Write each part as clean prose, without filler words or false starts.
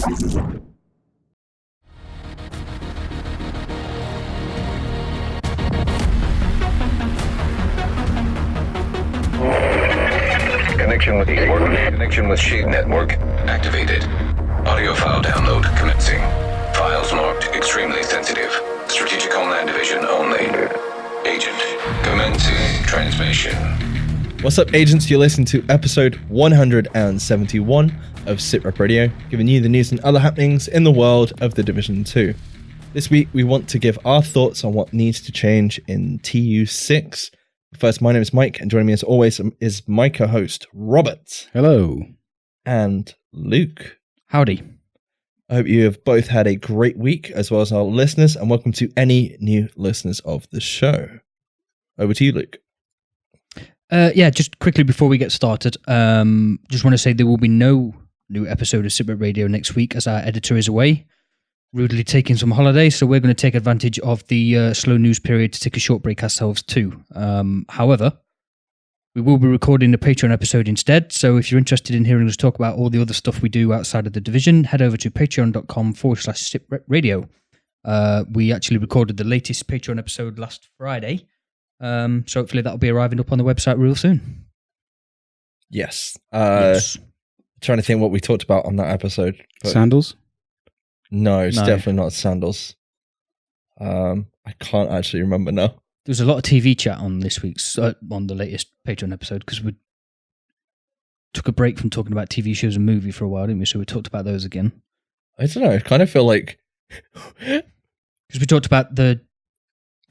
Connection with Shade Network activated. Audio file download commencing. Files marked extremely sensitive. Strategic Homeland Division only. Agent commencing transmission. What's up, agents? You're listening to episode 171 of SITREP Radio, giving you the news and other happenings in the world of the Division 2. This week, we want to give our thoughts on what needs to change in TU6. First, my name is Mike, and joining me as always is my co-host, Robert. Hello. And Luke. Howdy. I hope you have both had a great week, as well as our listeners, and welcome to any new listeners of the show. Over to you, Luke. Just quickly before we get started, just want to say there will be no new episode of SITREP Radio next week as our editor is away, rudely taking some holiday, so we're going to take advantage of the slow news period to take a short break ourselves too. However, we will be recording the Patreon episode instead, so if you're interested in hearing us talk about all the other stuff we do outside of the division, head over to patreon.com/SITREP Radio. We actually recorded the latest Patreon episode last Friday, so hopefully that'll be arriving up on the website real soon. Yes. Yes. Trying to think what we talked about on that episode. Sandals? No, it's definitely not sandals. I can't actually remember now. There was a lot of TV chat on this week's, on the latest Patreon episode, because we took a break from talking about TV shows and movie for a while, didn't we? So we talked about those again. I don't know. I kind of feel like... Because we talked about the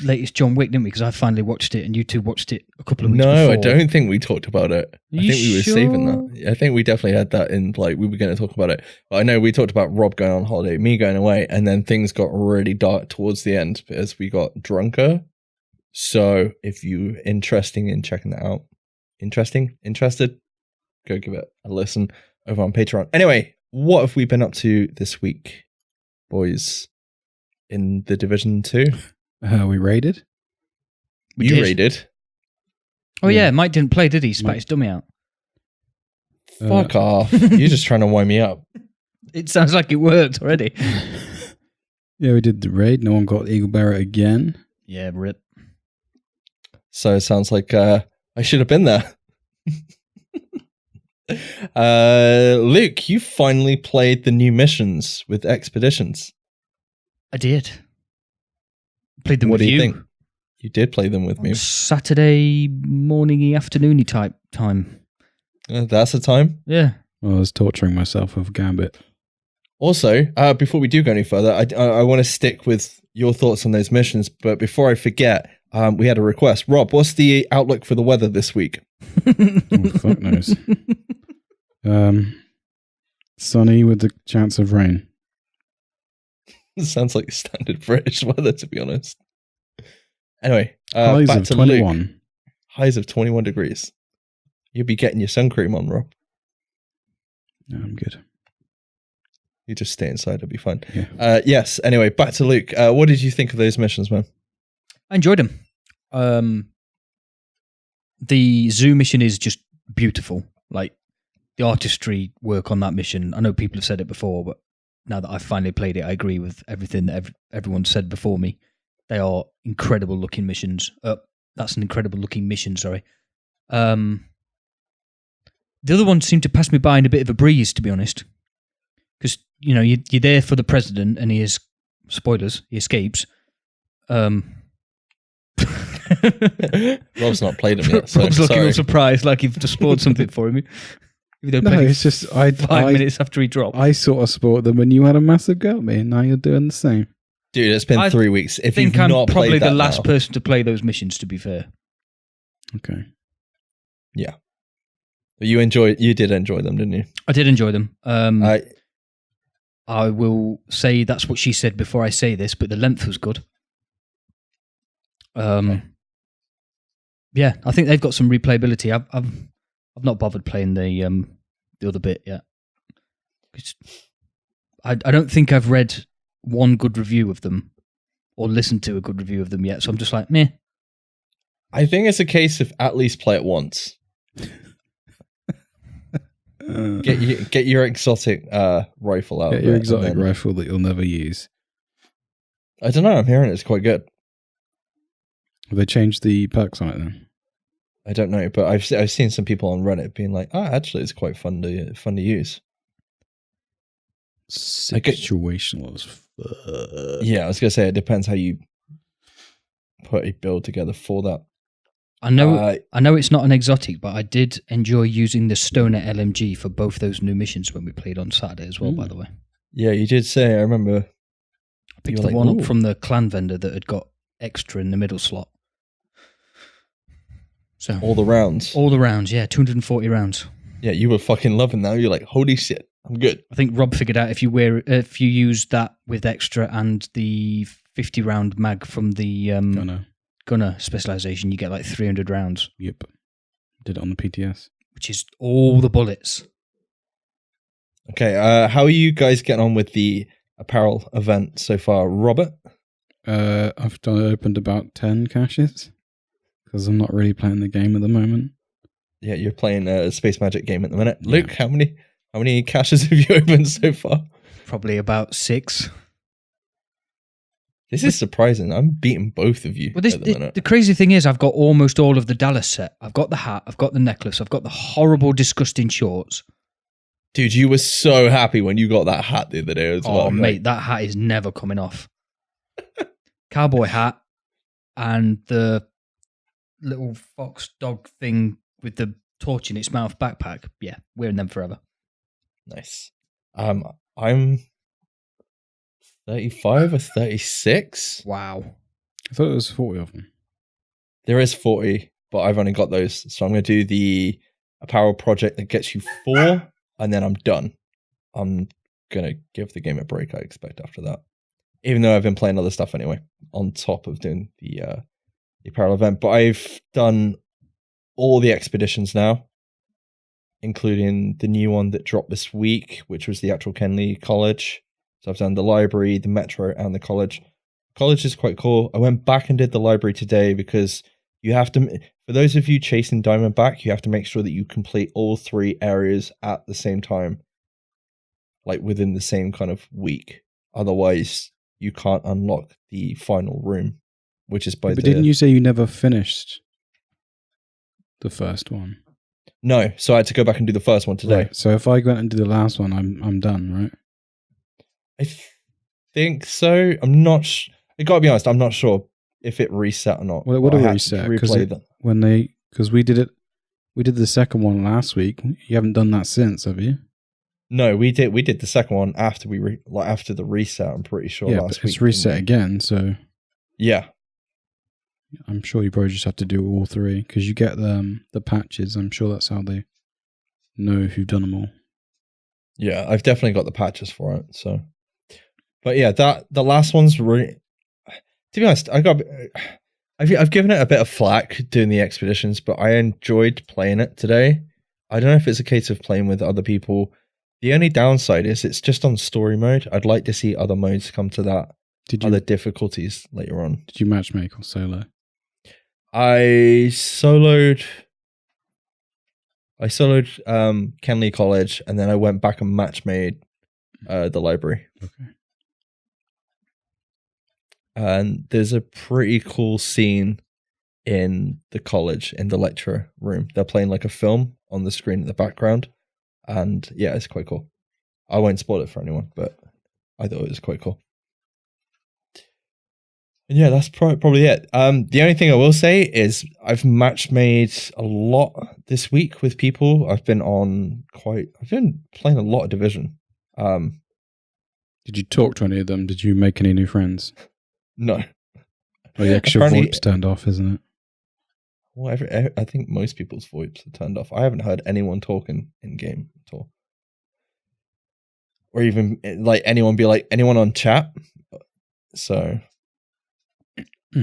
latest John Wick, didn't we? Because I finally watched it and you two watched it a couple of weeks before. No, I don't think we talked about it. I think we were sure? saving that. I think we definitely had that in, like, we were going to talk about it. But I know we talked about Rob going on holiday, me going away, and then things got really dark towards the end as we got drunker. So if you're interested in checking that out, interested, go give it a listen over on Patreon. Anyway, what have we been up to this week, boys, in the Division 2? We raided. You raided? Oh yeah, Mike didn't play, did he? Spat his dummy out. Fuck off. You're just trying to wind me up. It sounds like it worked already. Yeah, we did the raid. No one got Eagle Bearer again. Yeah, rip. So it sounds like I should have been there. Luke, you finally played the new missions with Expeditions. I did. Played them what with do you you. think? You did play them with me. Saturday morning-y, afternoon-y type time. That's the time? Yeah. Well, I was torturing myself with Gambit. Also, before we do go any further, I want to stick with your thoughts on those missions. But before I forget, we had a request. Rob, what's the outlook for the weather this week? Oh, fuck knows. Sunny with the chance of rain. Sounds like standard British weather, to be honest. Anyway, Highs back of to 21. Luke. Highs of 21 degrees. You'll be getting your sun cream on, Rob. No, I'm good. You just stay inside, it'll be fine. Yeah. Yes, anyway, back to Luke. What did you think of those missions, man? I enjoyed them. The zoo mission is just beautiful. Like, the artistry work on that mission. I know people have said it before, but now that I've finally played it, I agree with everything that everyone said before me. They are incredible looking missions. That's an incredible looking mission, sorry. The other one seemed to pass me by in a bit of a breeze, to be honest. Because, you know, you're there for the president and he is, spoilers, he escapes. Rob's not played them yet. So Rob's looking sorry. all surprised, like you've just spoiled something for him. No, it's just five minutes after he dropped. I sort of spoiled them when you had a massive go at me, and now you're doing the same. Dude, it's been 3 weeks. If I think you've I'm not probably played that the last now, person to play those missions, to be fair. Okay. Yeah. You did enjoy them, didn't you? I did enjoy them. I will say that's what she said before I say this, but the length was good. Okay. Yeah, I think they've got some replayability. I've not bothered playing the other bit yet. I don't think I've read one good review of them or listened to a good review of them yet, so I'm just like, meh. I think it's a case of at least play it once. Get your exotic rifle out. Get of your it, exotic and then- rifle that you'll never use. I don't know. I'm hearing it's quite good. Have they changed the perks on it then? I don't know, but I've seen some people on Reddit being like, actually, it's quite fun to use. Situational as fuck. Yeah, I was gonna say it depends how you put a build together for that. I know it's not an exotic, but I did enjoy using the Stoner LMG for both those new missions when we played on Saturday as well, by the way. Yeah, you did say. I remember. I picked You the were one like, up "Ooh." from the clan vendor that had got extra in the middle slot. So All the rounds. all the rounds, yeah, 240 rounds. Yeah, you were fucking loving that. You're like, holy shit, I'm good. I think Rob figured out if you use that with extra and the 50 round mag from the gunner specialization, you get like 300 rounds. Yep. Did it on the PTS. Which is all the bullets. Okay, how are you guys getting on with the apparel event so far, Robert? I've opened about 10 caches because I'm not really playing the game at the moment. Yeah, you're playing a Space Magic game at the minute. Yeah. Luke, how many caches have you opened so far? Probably about 6. This is surprising. I'm beating both of you. Well, at the minute. the crazy thing is, I've got almost all of the Dallas set. I've got the hat, I've got the necklace, I've got the horrible, disgusting shorts. Dude, you were so happy when you got that hat the other day as well. Oh, mate, that hat is never coming off. Cowboy hat and the little fox dog thing with the torch in its mouth backpack. Yeah, wearing them forever. Nice. I'm 35 or 36. Wow. I thought it was 40 of them. There is 40, but I've only got those. So I'm going to do the apparel project that gets you 4, and then I'm done. I'm going to give the game a break, I expect, after that. Even though I've been playing other stuff anyway, on top of doing the apparel event. But I've done all the expeditions now, including the new one that dropped this week, which was the actual Kenley College. So I've done the library, the metro, and the college. College is quite cool. I went back and did the library today because you have to, for those of you chasing Diamondback, you have to make sure that you complete all 3 areas at the same time, like within the same kind of week. Otherwise, you can't unlock the final room, which is by But didn't you say you never finished the first one? No, so I had to go back and do the first one today. Right. So if I went and do the last one, I'm done, right? I think so. I'm not. I gotta be honest. I'm not sure if it reset or not. Well, it would have reset because we did the second one last week. You haven't done that since, have you? No, we did. We did the second one after after the reset. I'm pretty sure. Yeah, last but it's week, reset again. So yeah, I'm sure you probably just have to do all 3 because you get the patches. I'm sure that's how they know if you've done them all. Yeah, I've definitely got the patches for it. So, but yeah, the last one's really. To be honest, I've given it a bit of flack doing the expeditions, but I enjoyed playing it today. I don't know if it's a case of playing with other people. The only downside is it's just on story mode. I'd like to see other modes come to that. Other difficulties later on. Did you matchmake or solo? I soloed Kenley College, and then I went back and matchmade the library. Okay. And there's a pretty cool scene in the college, in the lecture room. They're playing like a film on the screen in the background. And yeah, it's quite cool. I won't spoil it for anyone, but I thought it was quite cool. And yeah, that's probably it. The only thing I will say is I've match-made a lot this week with people. I've been playing a lot of Division. Did you talk to any of them? Did you make any new friends? No. Oh, the extra VoIP's turned off, isn't it? Well, I think most people's VoIPs are turned off. I haven't heard anyone talking in game at all, or even like anyone on chat. So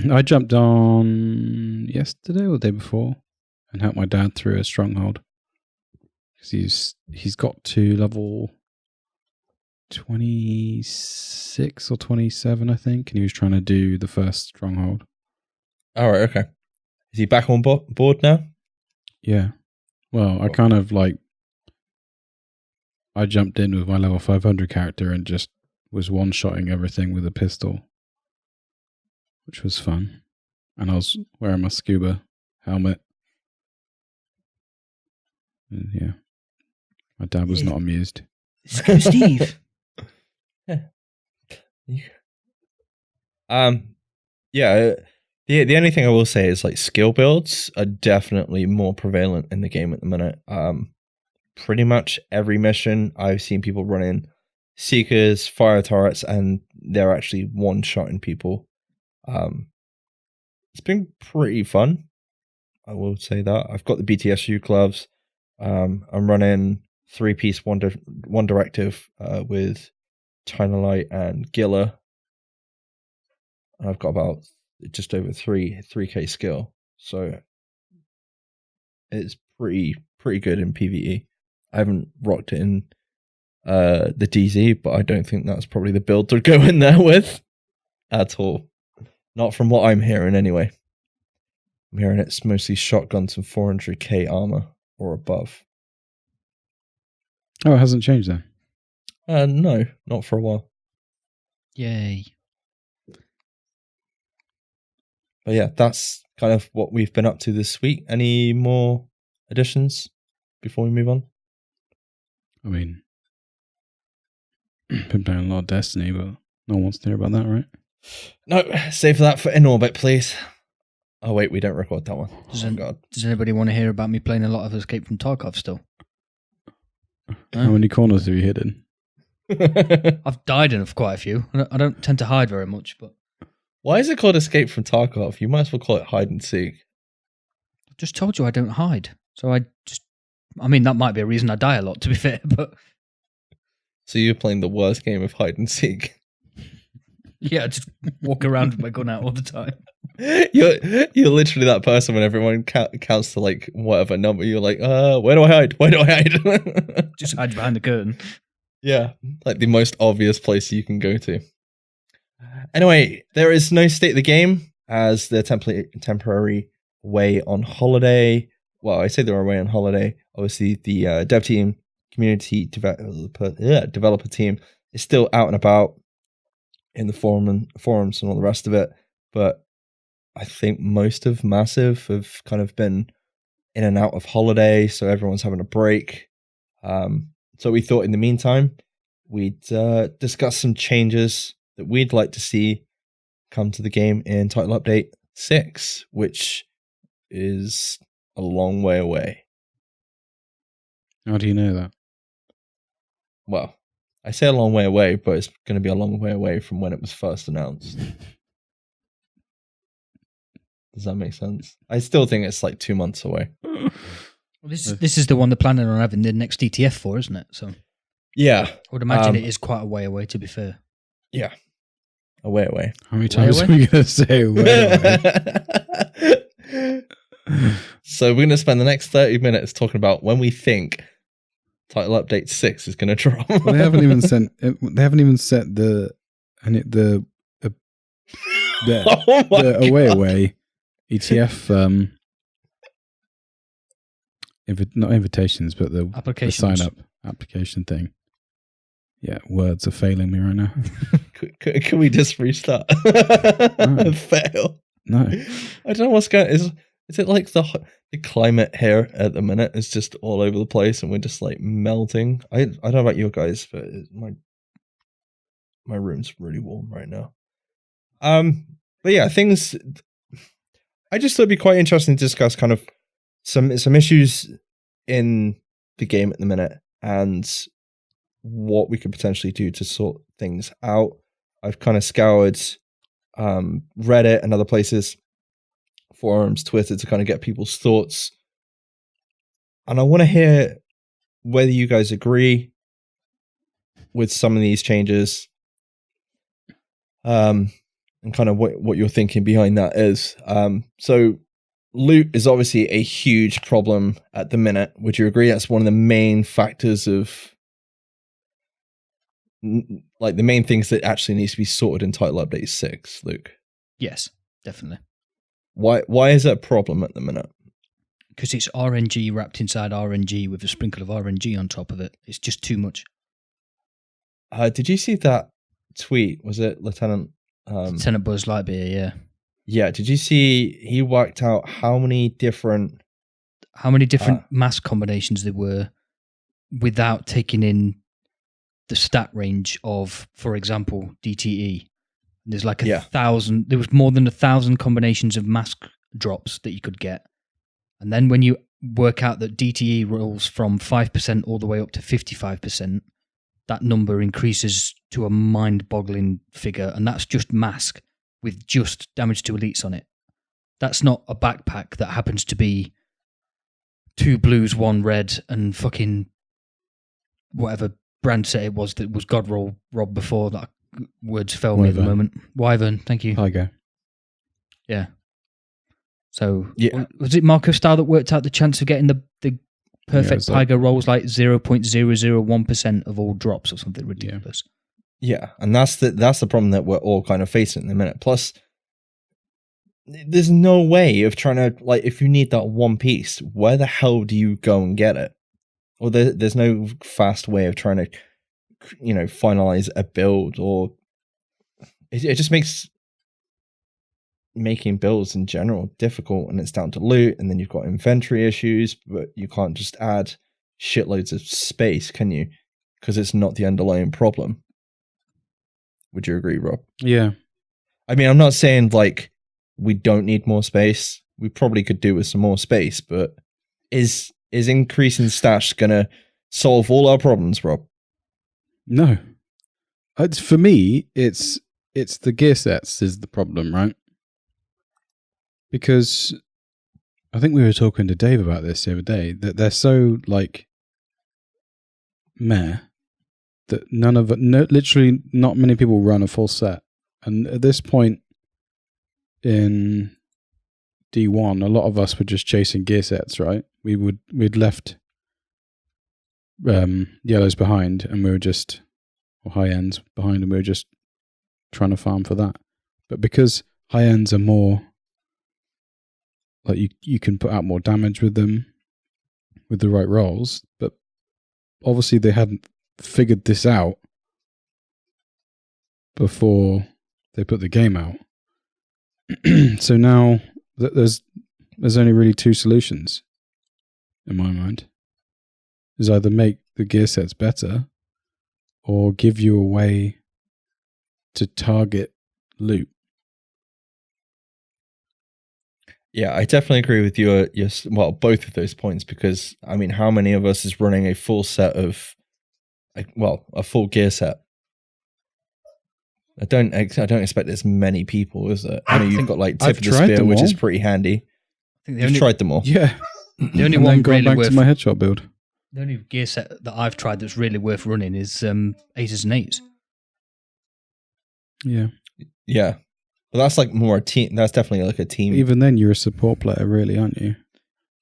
I jumped on yesterday or the day before and helped my dad through a stronghold because he's got to level 26 or 27, I think, and he was trying to do the first stronghold. All right, okay. Is he back on board now? Yeah. Well, I kind of like I jumped in with my level 500 character and just was one-shotting everything with a pistol, which was fun. And I was wearing my scuba helmet. And yeah, my dad was not amused. Steve. Yeah. The only thing I will say is like skill builds are definitely more prevalent in the game at the minute. Pretty much every mission I've seen people running Seekers, fire turrets, and they're actually one-shotting people. It's been pretty fun. I will say that. I've got the BTSU gloves. I'm running 3-piece one directive with China Light and Gilla. And I've got about just over 3k skill. So it's pretty good in PvE. I haven't rocked it in the DZ, but I don't think that's probably the build to go in there with at all. Not from what I'm hearing anyway. I'm hearing it's mostly shotguns and 400k armor or above. Oh, it hasn't changed then? No, not for a while. Yay. But yeah, that's kind of what we've been up to this week. Any more additions before we move on? I mean, been playing a lot of Destiny, but no one wants to hear about that, right? No, save that for In Orbit, please. Oh wait, we don't record that one. Does anybody want to hear about me playing a lot of Escape from Tarkov still? How many corners have you hit in? I've died in quite a few. I don't tend to hide very much, but why is it called Escape from Tarkov? You might as well call it hide and seek. I just told you I don't hide. So I mean, that might be a reason I die a lot, to be fair, but... So you're playing the worst game of hide and seek? Yeah, I just walk around with my gun out all the time. You're literally that person when everyone counts to like whatever number. You're like, where do I hide? Where do I hide? Just hide behind the curtain. Yeah, like the most obvious place you can go to. Anyway, there is no state of the game as the temporary away on holiday. Well, I say they're away on holiday. Obviously, the dev team, community developer team is still out and about in the forums and all the rest of it. But I think most of Massive have kind of been in and out of holiday, so everyone's having a break. So we thought in the meantime, we'd discuss some changes that we'd like to see come to the game in Title Update 6, which is a long way away. How do you know that? Well, I say a long way away, but it's going to be a long way away from when it was first announced. Does that make sense? I still think it's like 2 months away. Well, this is the one they're planning on having the next DTF for, isn't it? So yeah, I would imagine it is quite a way away, to be fair. Yeah, a way away. How many times are we going to say way away? So we're going to spend the next 30 minutes talking about when we think Title Update 6 is going to drop. Well, they haven't even set the away ETF not invitations, but the sign up application thing. Yeah, words are failing me right now. Can we just restart? No. Fail. No, I don't know what's going. Is it like the climate here at the minute is just all over the place and we're just like melting? I don't know about you guys, but my room's really warm right now. But yeah, things. I just thought it'd be quite interesting to discuss kind of some issues in the game at the minute and what we could potentially do to sort things out. I've kind of scoured Reddit and other places, forums, Twitter, to kind of get people's thoughts. And I want to hear whether you guys agree with some of these changes, and kind of what you're thinking behind that is. So loot is obviously a huge problem at the minute. Would you agree that's one of the main factors of, like, the main things that actually needs to be sorted in Title Update 6, Luke? Yes, definitely. Why is that a problem at the minute? because it's RNG wrapped inside RNG with a sprinkle of RNG on top of it. It's just too much. Did you see that tweet? Was it Lieutenant Buzz Lightyear? Yeah. Yeah. Did you see he worked out how many different mask combinations there were without taking in the stat range of, for example, DTE? There's like 1,000. There was more than 1,000 combinations of mask drops that you could get, and then when you work out that DTE rolls from 5% all the way up to 55%, that number increases to a mind-boggling figure, and that's just mask with just damage to elites on it. That's not a backpack that happens to be 2 blues, 1 red, and fucking whatever brand set it was that was Godroll Rob before that. Words fail me at the moment. Wyvern, thank you. Tiger. Yeah. So, was it Marco Style that worked out the chance of getting the perfect Tiger rolls like 0.001% of all drops or something ridiculous? Yeah, and that's the problem that we're all kind of facing in the minute. Plus, there's no way of trying to, like, if you need that one piece, where the hell do you go and get it? Or there's no fast way of trying to, finalize a build, or it just makes making builds in general difficult, and it's down to loot, and then you've got inventory issues, but you can't just add shitloads of space, can you? Because it's not the underlying problem. Would you agree, Rob? Yeah. I mean, I'm not saying like we don't need more space. We probably could do with some more space, but is increasing stash gonna solve all our problems, Rob? No. For me, it's the gear sets is the problem, right? Because I think we were talking to Dave about this the other day, that they're so like meh that literally not many people run a full set. And at this point in D1, a lot of us were just chasing gear sets, right? We'd left yellows behind, and we were just, or high ends behind, and we were just trying to farm for that. But because high ends are more like you can put out more damage with them with the right rolls, but obviously they hadn't figured this out before they put the game out. So now there's only really 2 solutions in my mind. Is either make the gear sets better or give you a way to target loot. Yeah, I definitely agree with you. Both of those points, because I mean, how many of us is running a full set of, a full gear set? I don't expect there's many people, is it? I know you've got like tip of the spear, which is pretty handy. You've tried them all. Yeah. The only one going really back worth to my headshot build. The only gear set that I've tried that's really worth running is aces and eights. Yeah. Yeah. But that's like more a team. That's definitely like a team. Even then, you're a support player, really, aren't you?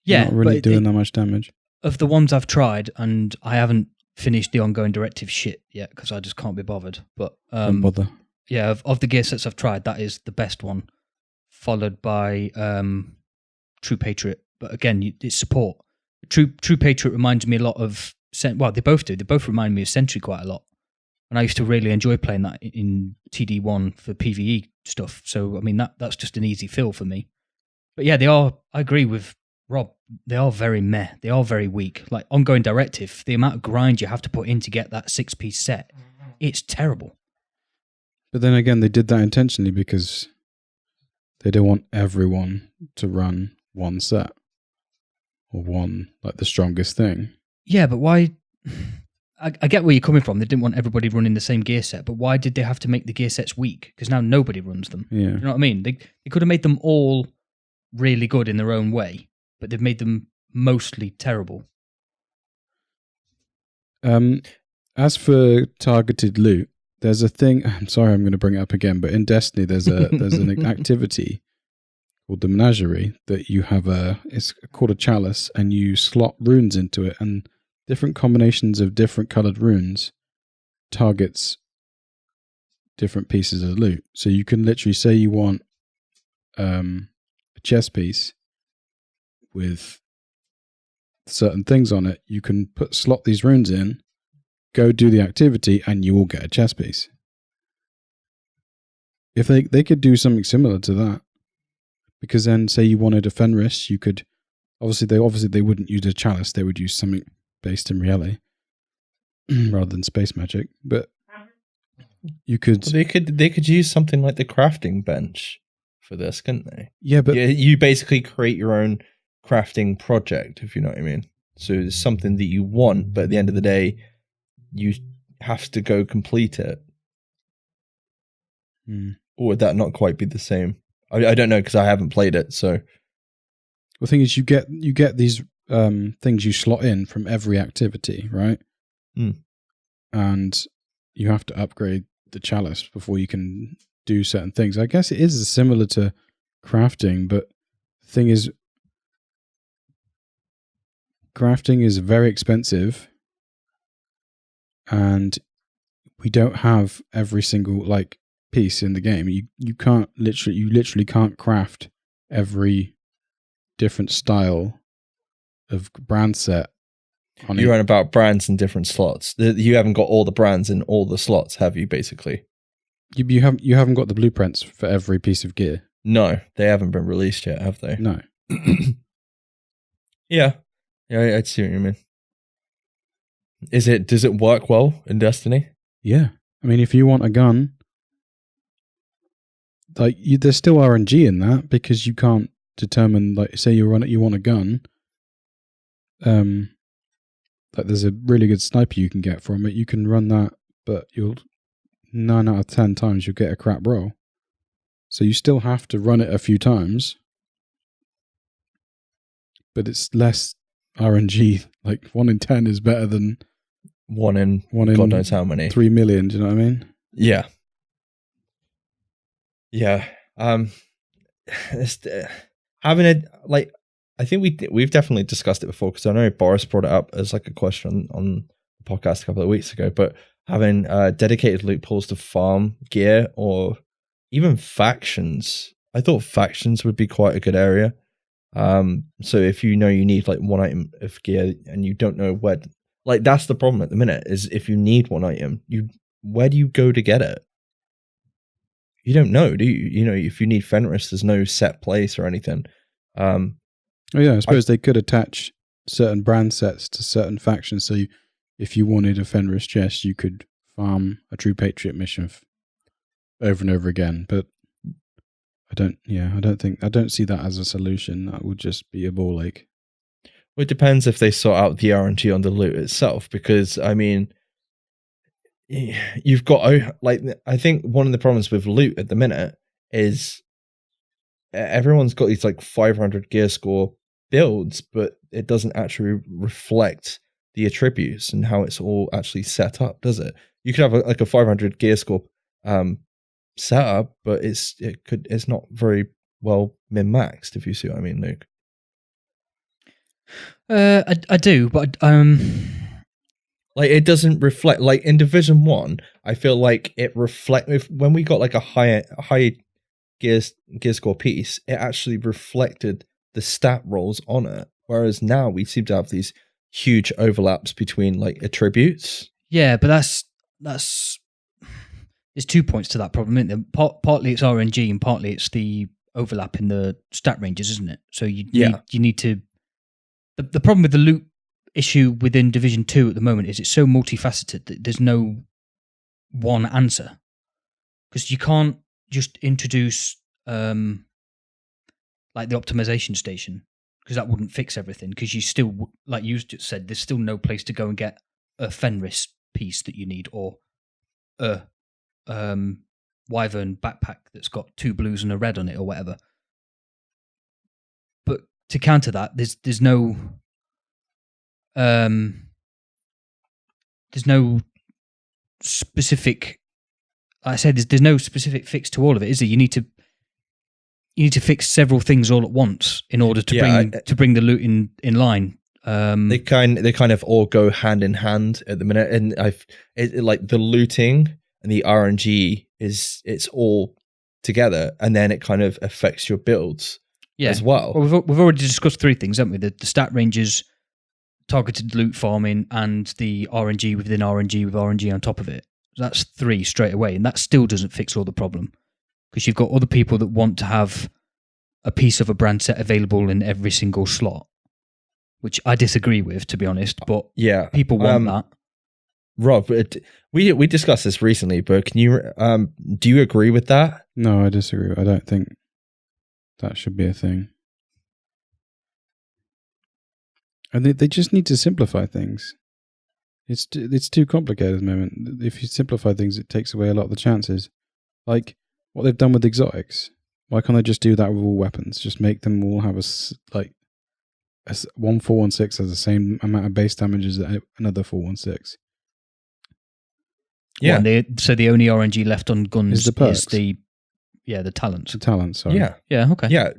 Yeah. You're not really doing that much damage. Of the ones I've tried, and I haven't finished the ongoing directive shit yet because I just can't be bothered. But don't bother. Yeah, of the gear sets I've tried, that is the best one, followed by True Patriot. But again, it's support. True Patriot reminds me a lot of... Well, they both do. They both remind me of Sentry quite a lot. And I used to really enjoy playing that in TD1 for PvE stuff. So, I mean, that's just an easy fill for me. But yeah, they are... I agree with Rob. They are very meh. They are very weak. Like, ongoing directive, the amount of grind you have to put in to get that 6-piece set, it's terrible. But then again, they did that intentionally because they don't want everyone to run one set. Or one, like the strongest thing. Yeah, but why... I get where you're coming from. They didn't want everybody running the same gear set, but why did they have to make the gear sets weak? Because now nobody runs them. Yeah. You know what I mean? They could have made them all really good in their own way, but they've made them mostly terrible. As for targeted loot, there's a thing... I'm sorry I'm going to bring it up again, but in Destiny there's an activity called the Menagerie that you have it's called a chalice, and you slot runes into it, and different combinations of different coloured runes targets different pieces of loot. So you can literally say you want a chest piece with certain things on it, you can slot these runes in, go do the activity, and you will get a chest piece. If they could do something similar to that, because then say you wanted a Fenris, you could obviously they wouldn't use a chalice, they would use something based in reality rather than space magic. But you could They could use something like the crafting bench for this, couldn't they? yeah, but you basically create your own crafting project, if you know what I mean. So it's something that you want, but at the end of the day, you have to go complete it. Or would that not quite be the same? I don't know, because I haven't played it. So the thing is, you get these things you slot in from every activity, right? And you have to upgrade the chalice before you can do certain things. I guess it is similar to crafting, but the thing is, crafting is very expensive, and we don't have every single piece in the game. You can't literally can't craft every different style of brand set. You're on about brands in different slots. You haven't got all the brands in all the slots, have you? Basically, you haven't got the blueprints for every piece of gear. No, they haven't been released yet, have they? No. Yeah, I see what you mean. Does it work well in Destiny? Yeah, I mean, if you want a gun, there's still RNG in that, because you can't determine, say you want a gun, there's a really good sniper you can get from it. You can run that, but 9 out of 10 times you'll get a crap roll. So you still have to run it a few times, but it's less RNG. 1 in 10 is better than 1 in God knows how many. 3 million. Do you know what I mean? Yeah. Yeah. Having it I think we've definitely discussed it before, because I know Boris brought it up as a question on the podcast a couple of weeks ago. But having dedicated loot pools to farm gear, or even factions, I thought factions would be quite a good area. So if you need 1 item of gear and you don't know where, that's the problem at the minute, is if you need 1 item, where do you go to get it? You don't know, do you? If you need Fenris, there's no set place or anything. Oh yeah, I suppose they could attach certain brand sets to certain factions. So if you wanted a Fenris chest, you could farm a True Patriot mission over and over again. But I don't see that as a solution. That would just be a ball ache. Well, it depends if they sort out the RNG on the loot itself, because I mean, you've got I think one of the problems with loot at the minute is everyone's got these 500 gear score builds, but it doesn't actually reflect the attributes and how it's all actually set up, does it? You could have a 500 gear score setup, but it's not very well min-maxed, if you see what I mean, Luke. I do, but it doesn't reflect, in Division 1, I feel like it reflects, when we got a high gear score piece, it actually reflected the stat rolls on it, whereas now we seem to have these huge overlaps between attributes. Yeah, but that's there's 2 points to that problem, isn't there? Partly it's RNG and partly it's the overlap in the stat ranges, isn't it? So you need to. The problem with the loot issue within Division 2 at the moment is it's so multifaceted that there's no one answer, because you can't just introduce the optimization station, because that wouldn't fix everything, because you still, like you just said, there's still no place to go and get a Fenris piece that you need, or a Wyvern backpack that's got 2 blues and a red on it, or whatever. But to counter that, there's no specific, like I said, there's no specific fix to all of it, is there? You need to fix several things all at once in order to bring the loot in line. They kind of all go hand in hand at the minute, and the looting and the RNG it's all together, and then it kind of affects your builds as well. We've already discussed 3 things, haven't we? The stat ranges, targeted loot farming, and the RNG within RNG with RNG on top of it. That's 3 straight away, and that still doesn't fix all the problem, because you've got other people that want to have a piece of a brand set available in every single slot, which I disagree with, to be honest, but Yeah, people want that. Rob, we discussed this recently, but can you do you agree with that? No, I disagree. I don't think that should be a thing. And they just need to simplify things. It's too complicated at the moment. If you simplify things, it takes away a lot of the chances. Like what they've done with exotics. Why can't they just do that with all weapons? Just make them all have one 416 has the same amount of base damage as another 416. Yeah. So the only RNG left on guns Is the perks. the talents. The talent, sorry. Yeah, Yeah, okay. yeah.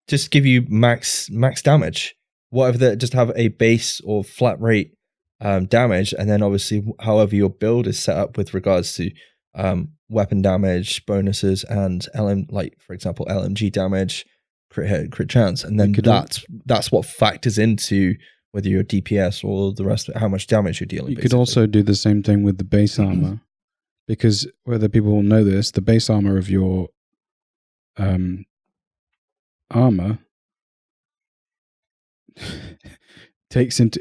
Just give you max damage. Whatever, just have a base or flat rate damage, and then obviously however your build is set up with regards to weapon damage bonuses and for example LMG damage, crit hit, crit chance, and then that's what factors into whether you're DPS or the rest of it, how much damage you're dealing. You could also do the same thing with the base armor, because whether people will know this, the base armor of your armor takes into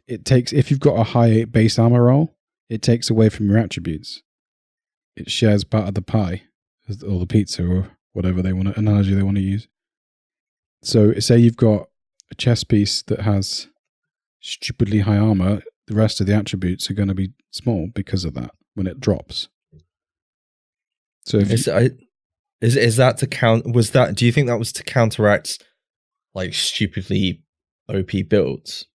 it takes, if you've got a high base armor roll, it takes away from your attributes. It shares part of the pie or the pizza or whatever analogy they want to use. So say you've got a chest piece that has stupidly high armor, the rest of the attributes are going to be small because of that when it drops. So if is that to count? Was that? Do you think that was to counteract like stupidly OP builds?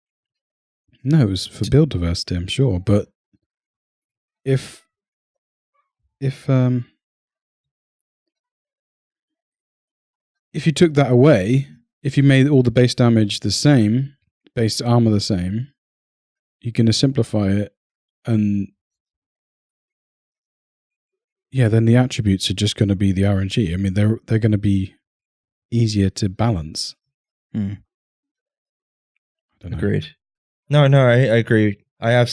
No, it was for build diversity, I'm sure. But if you took that away, if you made all the base damage the same, base armor the same, you're going to simplify it, and then the attributes are just going to be the RNG. I mean, they're going to be easier to balance. I don't know. Agreed. No, I agree. I have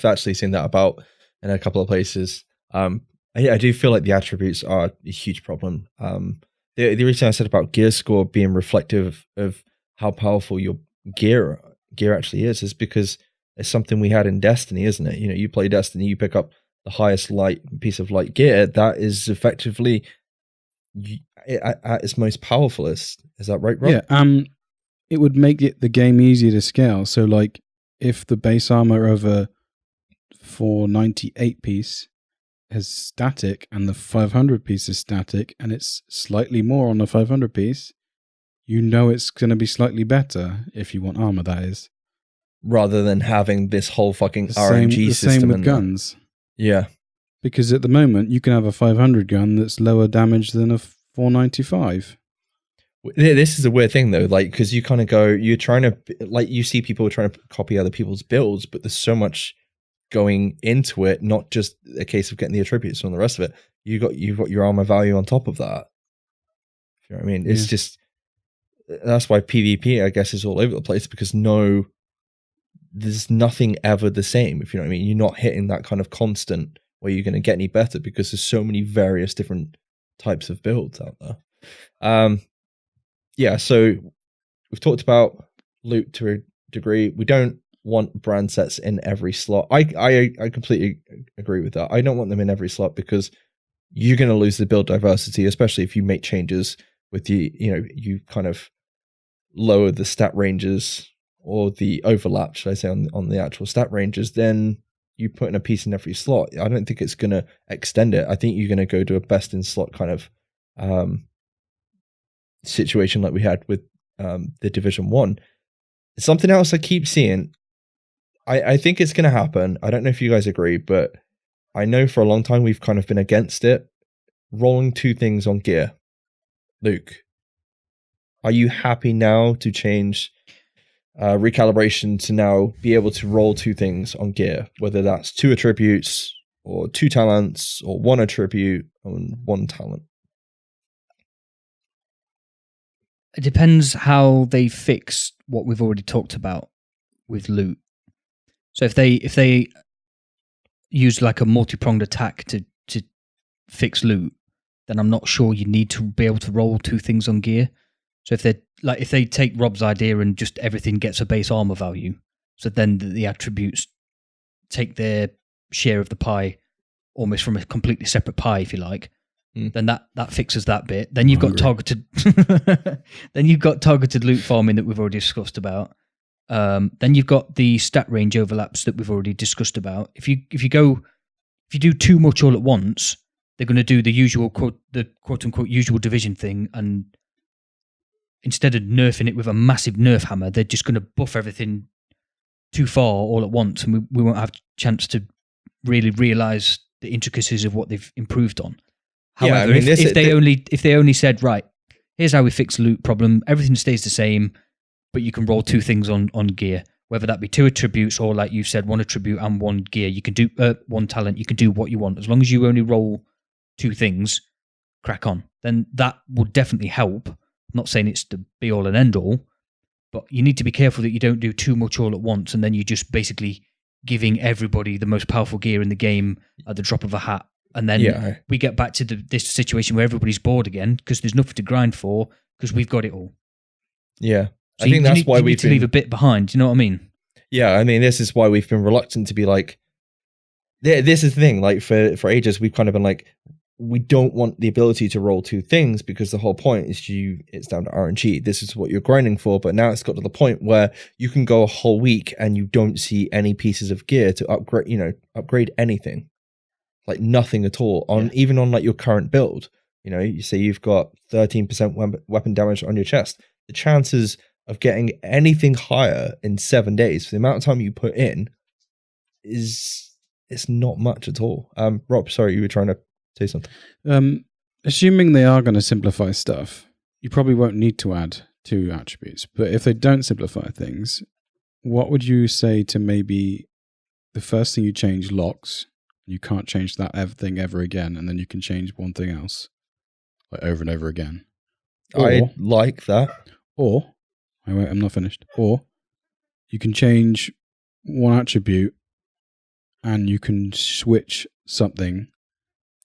actually seen that about in a couple of places. I do feel like the attributes are a huge problem. The reason I said about gear score being reflective of how powerful your gear actually is because it's something we had in Destiny, isn't it? You know, you play Destiny, you pick up the highest piece of light gear, that is effectively at its most powerfulest. Is that right, Rob? Yeah. It would make the game easier to scale. So, like, if the base armor of a 498 piece is static and the 500 piece is static, and it's slightly more on the 500 piece, you know it's going to be slightly better if you want armor, that is. Rather than having this whole fucking RNG system. The same with guns. Yeah. Because at the moment, you can have a 500 gun that's lower damage than a 495. This is a weird thing, though, like, because you kind of you're trying to, like, you see people trying to copy other people's builds, but there's so much going into it, not just a case of getting the attributes and the rest of it. You've got your armor value on top of that. You know what I mean? It's just, that's why PvP, I guess, is all over the place, because there's nothing ever the same, if you know what I mean. You're not hitting that kind of constant where you're going to get any better, because there's so many various different types of builds out there. Yeah, so we've talked about loot to a degree. We don't want brand sets in every slot. I completely agree with that. I don't want them in every slot, because you're going to lose the build diversity, especially if you make changes with you kind of lower the stat ranges or the overlap, should I say, on the actual stat ranges. Then you put in a piece in every slot. I don't think it's going to extend it. I think you're going to go to a best in slot kind of situation like we had with the Division 1. Something else I keep seeing, I think it's going to happen. I don't know if you guys agree, but I know for a long time we've kind of been against it. Rolling 2 things on gear. Luke, are you happy now to change recalibration to now be able to roll 2 things on gear, whether that's 2 attributes or 2 talents or 1 attribute and 1 talent? It depends how they fix what we've already talked about. with loot. So if they use like a multi-pronged attack to fix loot, then I'm not sure you need to be able to roll 2 things on gear. So if they take Rob's idea and just everything gets a base armor value, so then the attributes take their share of the pie almost from a completely separate pie, if you like, then that fixes that bit. Then you've got targeted loot farming that we've already discussed about. Then you've got the stat range overlaps that we've already discussed about. If you do too much all at once, they're going to do the usual quote unquote usual division thing, and instead of nerfing it with a massive nerf hammer, they're just going to buff everything too far all at once, and we won't have a chance to really realize the intricacies of what they've improved on. However, if they only said, right, here's how we fix the loot problem, everything stays the same, but you can roll 2 things on gear, whether that be 2 attributes or, like you said, 1 attribute and 1 gear. You can do 1 talent. You can do what you want as long as you only roll 2 things. Crack on. Then that would definitely help. I'm not saying it's the be all and end all, but you need to be careful that you don't do too much all at once, and then you're just basically giving everybody the most powerful gear in the game at the drop of a hat. And then we get back to this situation where everybody's bored again because there's nothing to grind for because we've got it all. Yeah. So I think that's why we need to leave a bit behind. Do you know what I mean? Yeah, I mean, this is why we've been reluctant to be like, this is the thing, like for ages, we've kind of been like, we don't want the ability to roll 2 things because the whole point is it's down to RNG. This is what you're grinding for, but now it's got to the point where you can go a whole week and you don't see any pieces of gear to upgrade anything. Like nothing at all even on like your current build. You say you've got 13% weapon damage on your chest. The chances of getting anything higher in 7 days for the amount of time you put in it's not much at all. Rob, sorry, you were trying to say something. Assuming they are going to simplify stuff, you probably won't need to add 2 attributes. But if they don't simplify things, what would you say to maybe the first thing you change locks? You can't change that thing ever again, and then you can change one thing else, like over and over again. I like that. Or, wait, I'm not finished. Or you can change 1 attribute, and you can switch something.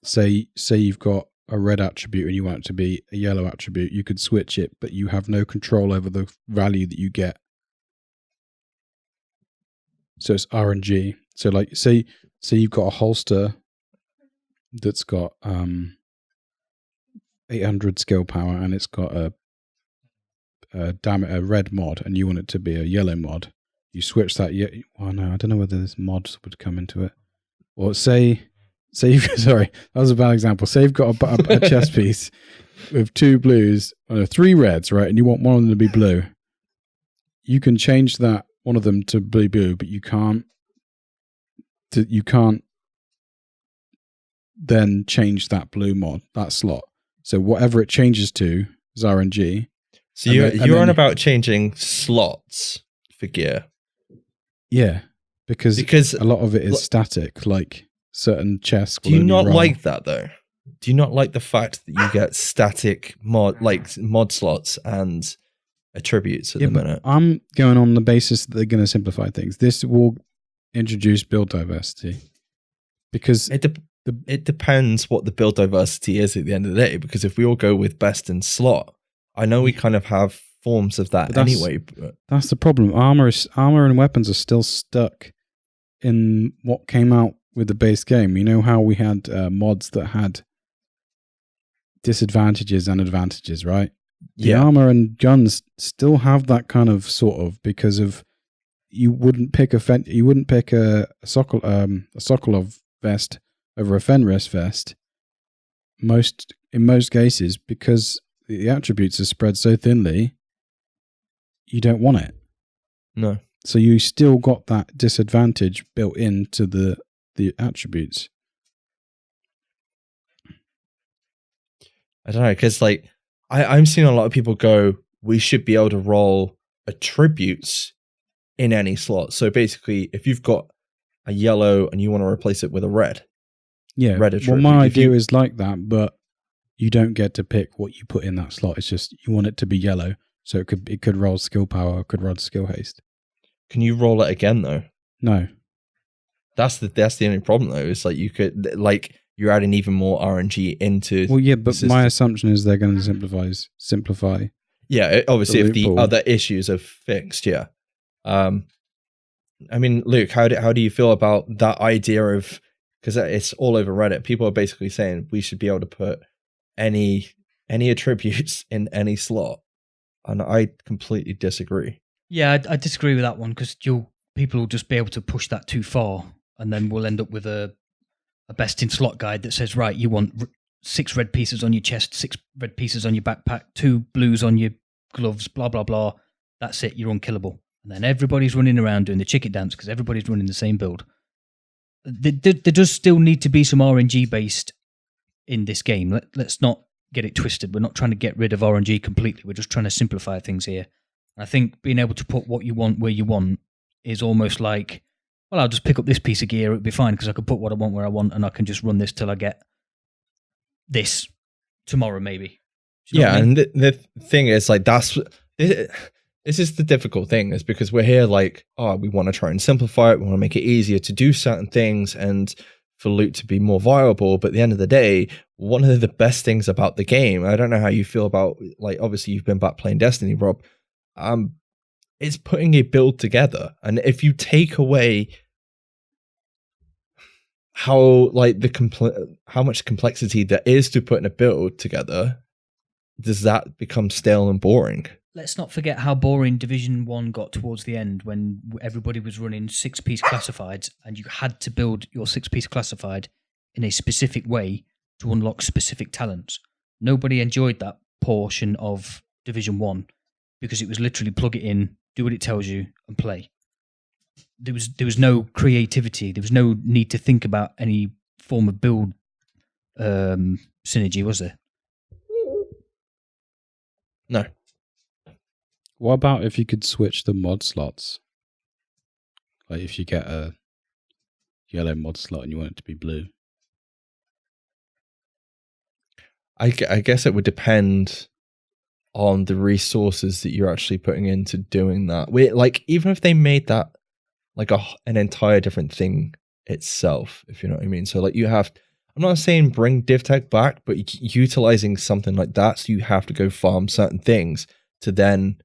Say you've got a red attribute and you want it to be a yellow attribute. You could switch it, but you have no control over the value that you get. So it's RNG. So like, say you've got a holster that's got 800 skill power and it's got a red mod, and you want it to be a yellow mod. You switch that. I don't know whether this mods would come into it. Or say sorry, that was a bad example. Say you've got a chest piece with 2 blues and 3 reds, right? And you want one of them to be blue. You can change that one of them to blue, but you can't then change that blue mod, that slot. So whatever it changes to is RNG. So you're on about changing slots for gear. Yeah, because a lot of it is static, like certain chests. Do you not like that though? Do you not like the fact that you get static mod slots and attributes at the minute? I'm going on the basis that they're going to simplify things. This will introduce build diversity, because it depends what the build diversity is at the end of the day. Because if we all go with best in slot, I know we kind of have forms of that anyway. But that's the problem. Armor and weapons are still stuck in what came out with the base game. You know how we had mods that had disadvantages and advantages, right? The armor and guns still have that kind of sort of, because of you wouldn't pick a Sokolov vest over a Fenris vest in most cases, because the attributes are spread so thinly. You don't want it. No. So you still got that disadvantage built into the attributes. I don't know, because like I'm seeing a lot of people go, we should be able to roll attributes in any slot. So basically, if you've got a yellow and you want to replace it with a red, red attribute. Well, my idea is like that, but you don't get to pick what you put in that slot. It's just you want it to be yellow, so it could roll skill power, or it could roll skill haste. Can you roll it again though? No. That's the only problem though. It's like you could like you're adding even more RNG into. Well, yeah, but my assumption is they're going to simplify. Yeah, obviously, if the loophole. other issues are fixed, yeah. I mean, Luke, how do you feel about that idea of, because it's all over Reddit, people are basically saying we should be able to put any attributes in any slot, and I completely disagree. Yeah, I disagree with that one because people will just be able to push that too far, and then we'll end up with a best in slot guide that says, right, you want 6 red pieces on your chest, 6 red pieces on your backpack, 2 blues on your gloves, blah blah blah. That's it, you're unkillable. And then everybody's running around doing the chicken dance because everybody's running the same build. There does still need to be some RNG based in this game. Let's not get it twisted. We're not trying to get rid of RNG completely. We're just trying to simplify things here. I think being able to put what you want where you want is almost like, well, I'll just pick up this piece of gear. It'll be fine because I can put what I want where I want, and I can just run this till I get this tomorrow, maybe. Do you know what I mean? And the thing is, like, this is the difficult thing, is because we're here like, oh, we want to try and simplify it. We want to make it easier to do certain things and for loot to be more viable. But at the end of the day, one of the best things about the game, I don't know how you feel about, like, obviously you've been back playing Destiny, Rob, it's putting a build together. And if you take away how much complexity there is to putting a build together, does that become stale and boring? Let's not forget how boring Division 1 got towards the end when everybody was running 6-piece classifieds and you had to build your 6-piece classified in a specific way to unlock specific talents. Nobody enjoyed that portion of Division 1 because it was literally plug it in, do what it tells you, and play. There was no creativity. There was no need to think about any form of build synergy, was there? No. What about if you could switch the mod slots? Like if you get a yellow mod slot and you want it to be blue. I guess it would depend on the resources that you're actually putting into doing that. Like, even if they made that like an entire different thing itself, if you know what I mean. So like you have, I'm not saying bring DivTech back, but utilizing something like that, so you have to go farm certain things to then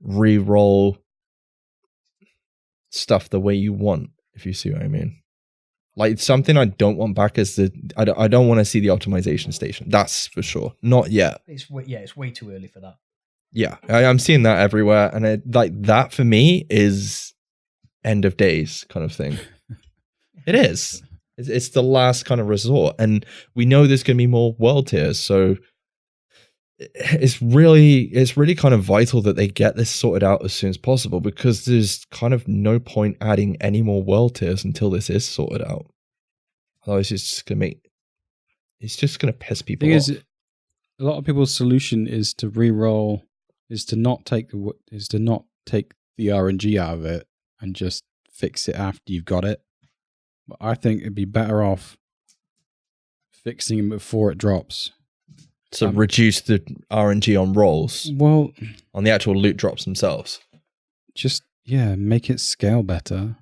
re-roll stuff the way you want, if you see what I mean. Like, something I don't want back is I don't want to see the optimization station. That's for sure. Not yet. It's way too early for that. Yeah, I'm seeing that everywhere, and like that for me is end of days kind of thing. It is. It's the last kind of resort, and we know there's going to be more world tiers, so it's really kind of vital that they get this sorted out as soon as possible, because there's kind of no point adding any more world tiers until this is sorted out. Otherwise, it's just going to piss people off. A lot of people's solution is to re-roll, is to not take the RNG out of it and just fix it after you've got it. But I think it'd be better off fixing it before it drops. So reduce the RNG on rolls. Well, on the actual loot drops themselves. Just, yeah, make it scale better.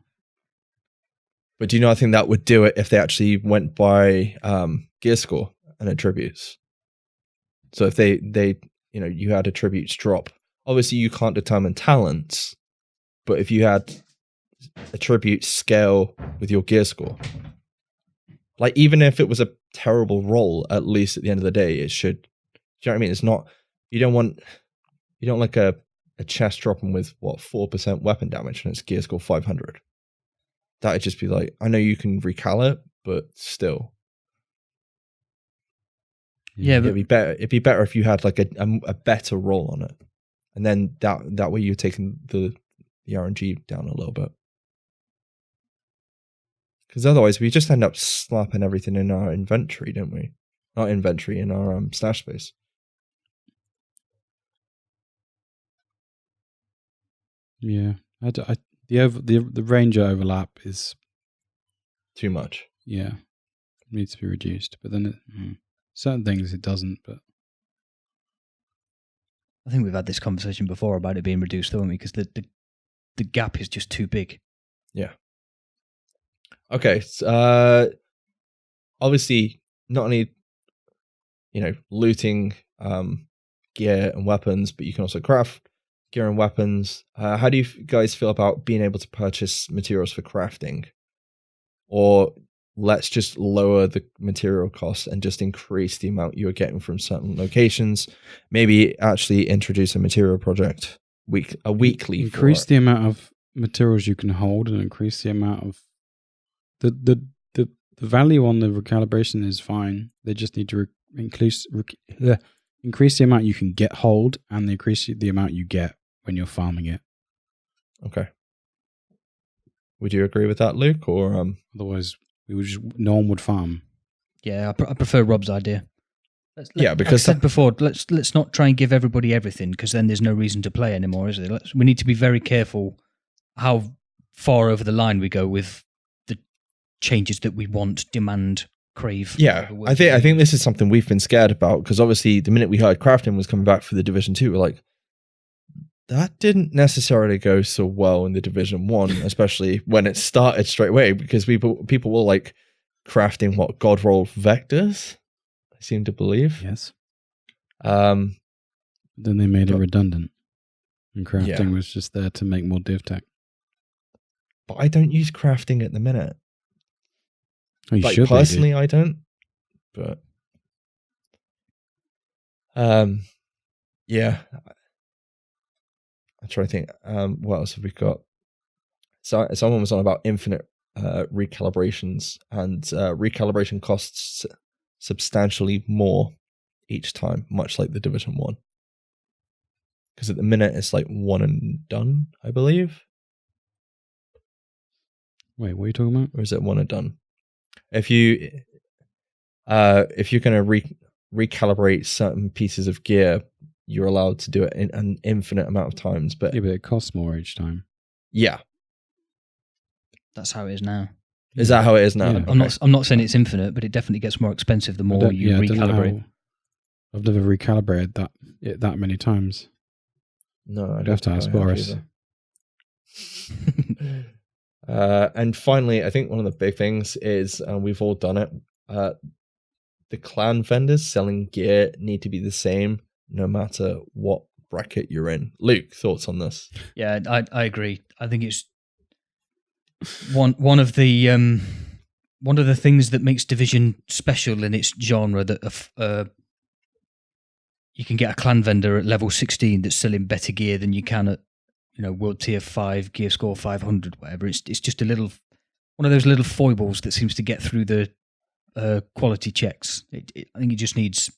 But do you know, I think that would do it if they actually went by gear score and attributes. So if they you had attributes drop. Obviously, you can't determine talents, but if you had attributes scale with your gear score, like even if it was a terrible roll, at least at the end of the day, it should. Do you know what I mean? It's not. You don't like a chest dropping with 4% weapon damage and it's gear score 500. That would just be like, I know you can recal it, but still. Yeah, but it'd be better if you had like a better roll on it, and then that way you're taking the RNG down a little bit. Because otherwise, we just end up slapping everything in our inventory, don't we? Not inventory, in our stash space. Yeah, the ranger overlap is too much. Yeah, it needs to be reduced. But then certain things it doesn't. But I think we've had this conversation before about it being reduced, haven't we? Because the the gap is just too big. Okay. Obviously, not only looting gear and weapons, but you can also craft gear and weapons. How do you guys feel about being able to purchase materials for crafting? Or let's just lower the material cost and just increase the amount you're getting from certain locations. Maybe actually introduce a material project weekly. Increase the amount of materials you can hold, and increase the amount of the value on the recalibration is fine. They just need to increase the amount you can hold, and increase the amount you get when you're farming it. Okay. Would you agree with that, Luke? Or otherwise, no one would farm. Yeah, I prefer Rob's idea. Because like I said before, let's not try and give everybody everything, because then there's no reason to play anymore, is there? We need to be very careful how far over the line we go with the changes that we want, demand, crave. Yeah, I think this is something we've been scared about, because obviously the minute we heard crafting was coming back for the Division 2, we're like, that didn't necessarily go so well in the Division 1, especially when it started straight away, because people were like crafting God roll vectors, I seem to believe. Yes. Then they made it redundant, and crafting was just there to make more div tech. But I don't use crafting at the minute. Oh, you like should personally, I don't. But yeah. I'm trying to think. What else have we got? So someone was on about infinite recalibrations, and recalibration costs substantially more each time, much like the Division 1. Because at the minute it's like one and done, I believe. Wait, what are you talking about? Or is it one and done? If you're going to recalibrate certain pieces of gear, you're allowed to do it in an infinite amount of times. But yeah, but it costs more each time. Yeah, that's how it is now. Is that how it is now? Yeah. Okay. I'm not saying it's infinite, but it definitely gets more expensive the more you recalibrate. I've never recalibrated that many times. No, I'd have to ask Boris. And finally, I think one of the big things is, we've all done it, the clan vendors selling gear need to be the same no matter what bracket you're in. Luke, thoughts on this? Yeah, I agree. I think it's one of the things that makes Division special in its genre, that you can get a clan vendor at level 16 that's selling better gear than you can at World Tier 5, Gear Score 500, whatever. It's just one of those little foibles that seems to get through the quality checks. I think it just needs,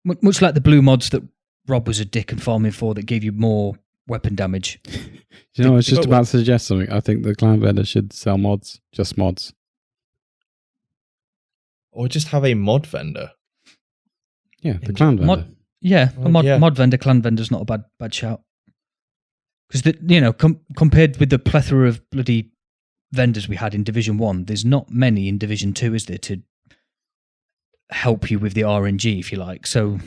much like the blue mods that Rob was a dick and farming for, that gave you more weapon damage. I was just about to suggest something. I think the clan vendor should sell mods, just mods. Or just have a mod vendor. Yeah, the clan vendor. Mod vendor, clan vendor's not a bad shout. Because compared with the plethora of bloody vendors we had in Division 1, there's not many in Division 2, is there, to help you with the RNG, if you like. So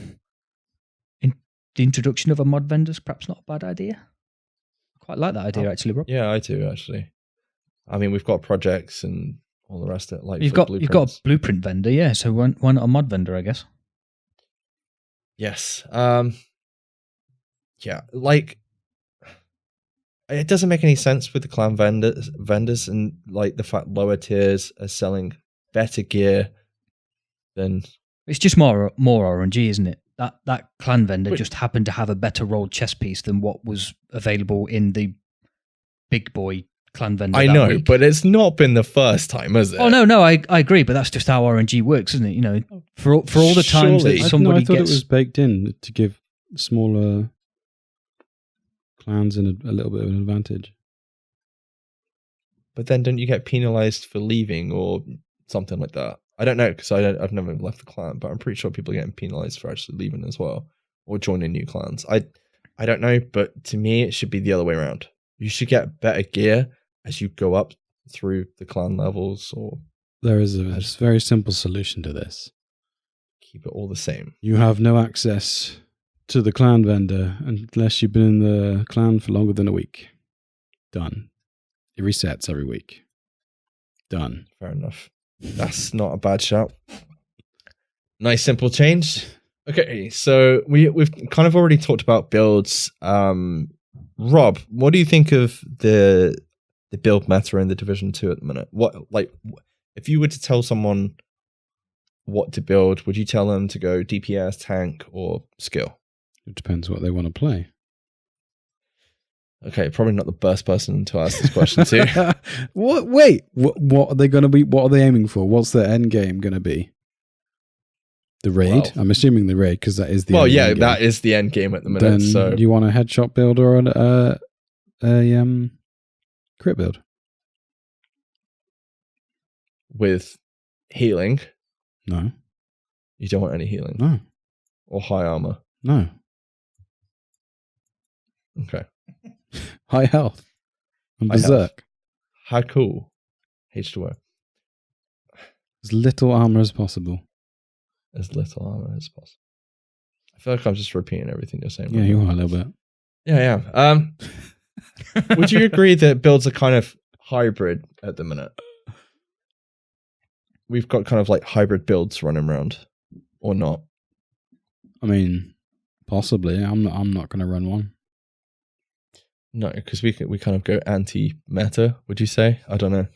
the introduction of a mod vendor's perhaps not a bad idea. I quite like that idea, actually, Rob. Yeah, I do, actually. I mean, we've got projects and all the rest of it. Like you've got a blueprint vendor, yeah. So why not a mod vendor, I guess? Yes. Yeah, like, it doesn't make any sense with the clan vendors and like the fact lower tiers are selling better gear than. It's just more RNG, isn't it? That clan vendor just happened to have a better rolled chess piece than what was available in the big boy clan vendor. I know, week. But it's not been the first time, has it? Oh no, I agree, but that's just how RNG works, isn't it? For all the times that somebody I thought gets, it was baked in to give smaller clans in a little bit of an advantage. But then don't you get penalized for leaving or something like that? I don't know, because I've never left the clan, but I'm pretty sure people are getting penalized for actually leaving as well, or joining new clans. I don't know, but to me it should be the other way around. You should get better gear as you go up through the clan levels, or there is a very simple solution to this. Keep it all the same. You have no access to the clan vendor unless you've been in the clan for longer than a week. Done. It resets every week. Done. Fair enough. That's not a bad shout. Nice simple change. Okay, so we've kind of already talked about builds. Rob, what do you think of the build meta in the Division 2 at the minute? If you were to tell someone what to build, would you tell them to go DPS, tank, or skill? It depends what they want to play. Okay, probably not the best person to ask this question to. What? Wait, what are they going to be? What are they aiming for? What's their end game going to be? The raid? Well, I'm assuming the raid because that is the. Well, end yeah, game. that is the end game at the minute. Then So do you want a headshot build or a crit build? with healing, No, you don't want any healing no, or high armor. no. Okay, High health. And High health. berserk. how cool. H2O. As little armor as possible. As little armor as possible. I feel like I'm just repeating everything you're saying. Yeah, right you now. are a little bit. Yeah, yeah. Would you agree that builds are kind of hybrid at the minute? We've got kind of like hybrid builds running around, or not? I mean, possibly. I'm not going to run one. No, because we kind of go anti-meta. Would you say? I don't know.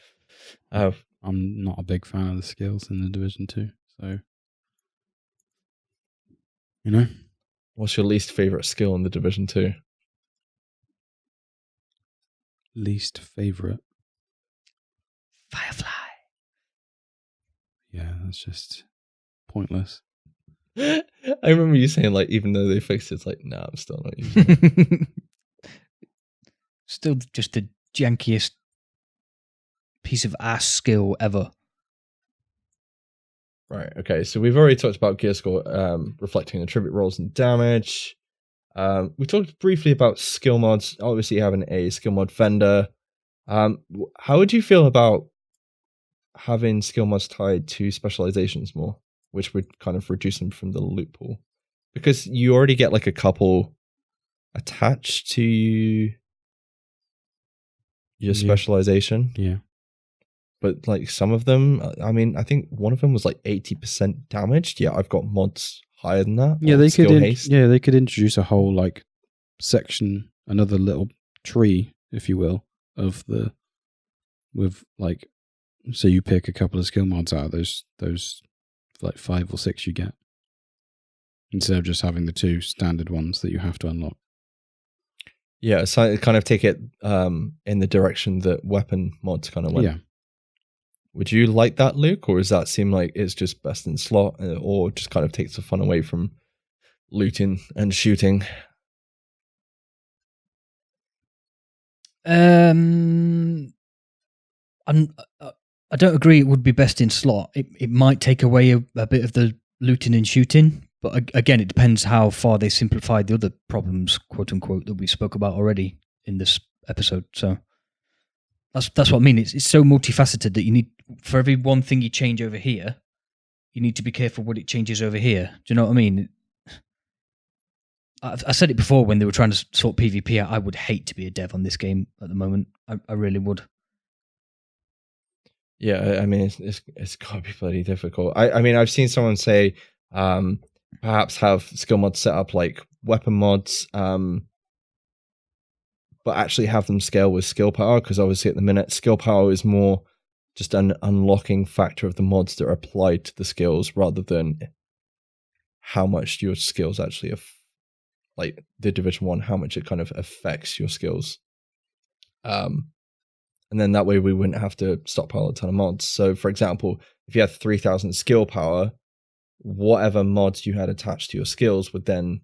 I'm not a big fan of the skills in the Division 2, so you know. What's your least favorite skill in the Division 2? Least favorite. Firefly. Yeah, that's just pointless. I remember you saying like, even though they fixed it, it's like, nah, I'm still not using it. Still just the jankiest piece of ass skill ever. Right. Okay. So we've already talked about gear score reflecting attribute rolls and damage. We talked briefly about skill mods. Obviously, having a skill mod vendor. How would you feel about having skill mods tied to specializations more, which would kind of reduce them from the loot pool? Because you already get like a couple attached to your Yeah. specialization. Yeah. But like some of them, I mean, I think one of them was like 80% damaged. Yeah, I've got mods higher than that. Yeah, or they skill could. haste. Yeah, they could introduce a whole like section, another little tree, if you will, of the with like. So you pick a couple of skill mods out of those like 5 or 6 you get, instead of just having the 2 standard ones that you have to unlock. Yeah, so kind of take it in the direction that weapon mods kind of went. Yeah. Would you like that, Luke, or does that seem like it's just best in slot, or just kind of takes the fun away from looting and shooting? I don't agree. It would be best in slot. It might take away a bit of the looting and shooting, but again, it depends how far they simplified the other problems, quote unquote, that we spoke about already in this episode. So that's what I mean. It's so multifaceted that you need, for every one thing you change over here, you need to be careful what it changes over here. Do you know what I mean? I said it before when they were trying to sort PvP out. I would hate to be a dev on this game at the moment. I really would. Yeah, I mean, it's got to be bloody difficult. I mean, I've seen someone say perhaps have skill mods set up like weapon mods, but actually have them scale with skill power, because obviously at the minute, skill power is more just an unlocking factor of the mods that are applied to the skills rather than how much your skills actually like the Division 1, how much it kind of affects your skills. And then that way we wouldn't have to stockpile a ton of mods. So for example, if you had 3000 skill power, whatever mods you had attached to your skills would then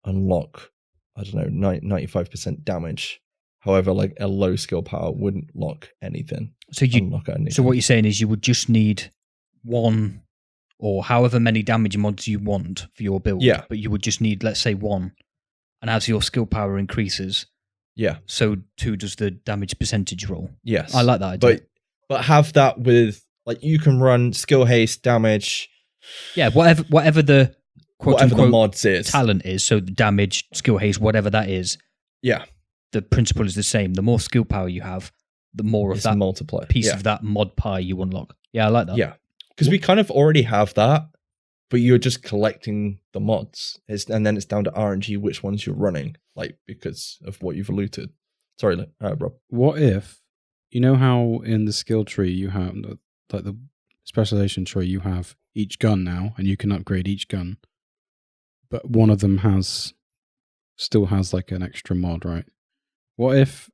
unlock, I don't know, 95% damage. However, like a low skill power wouldn't lock anything. So unlock anything. So what you're saying is you would just need one or however many damage mods you want for your build. Yeah. But you would just need, let's say, one. And as your skill power increases, yeah, so too does the damage percentage roll. Yes. I like that idea. But have that with, like, you can run skill haste, damage. Yeah, whatever the quote whatever unquote the mods is. talent is, so the damage, skill haste, whatever that is. Yeah. the principle is the same. The more skill power you have, the more of It's that multiplier. piece Yeah. of that mod pie you unlock. Yeah, I like that. Yeah. Because we kind of already have that, but you're just collecting the mods. And then it's down to RNG which ones you're running, like because of what you've looted. Sorry, Rob. What if, you know how in the skill tree you have, like the specialization tree, you have each gun now, and you can upgrade each gun, but one of them still has like an extra mod, right? What if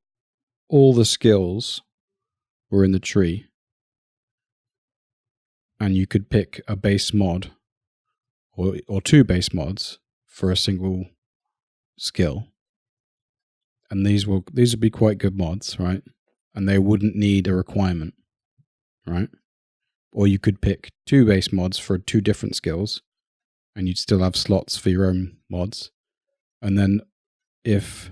all the skills were in the tree, and you could pick a base mod or two base mods for a single skill, and these would be quite good mods, right? And they wouldn't need a requirement, right? Or you could pick two base mods for two different skills, and you'd still have slots for your own mods. And then if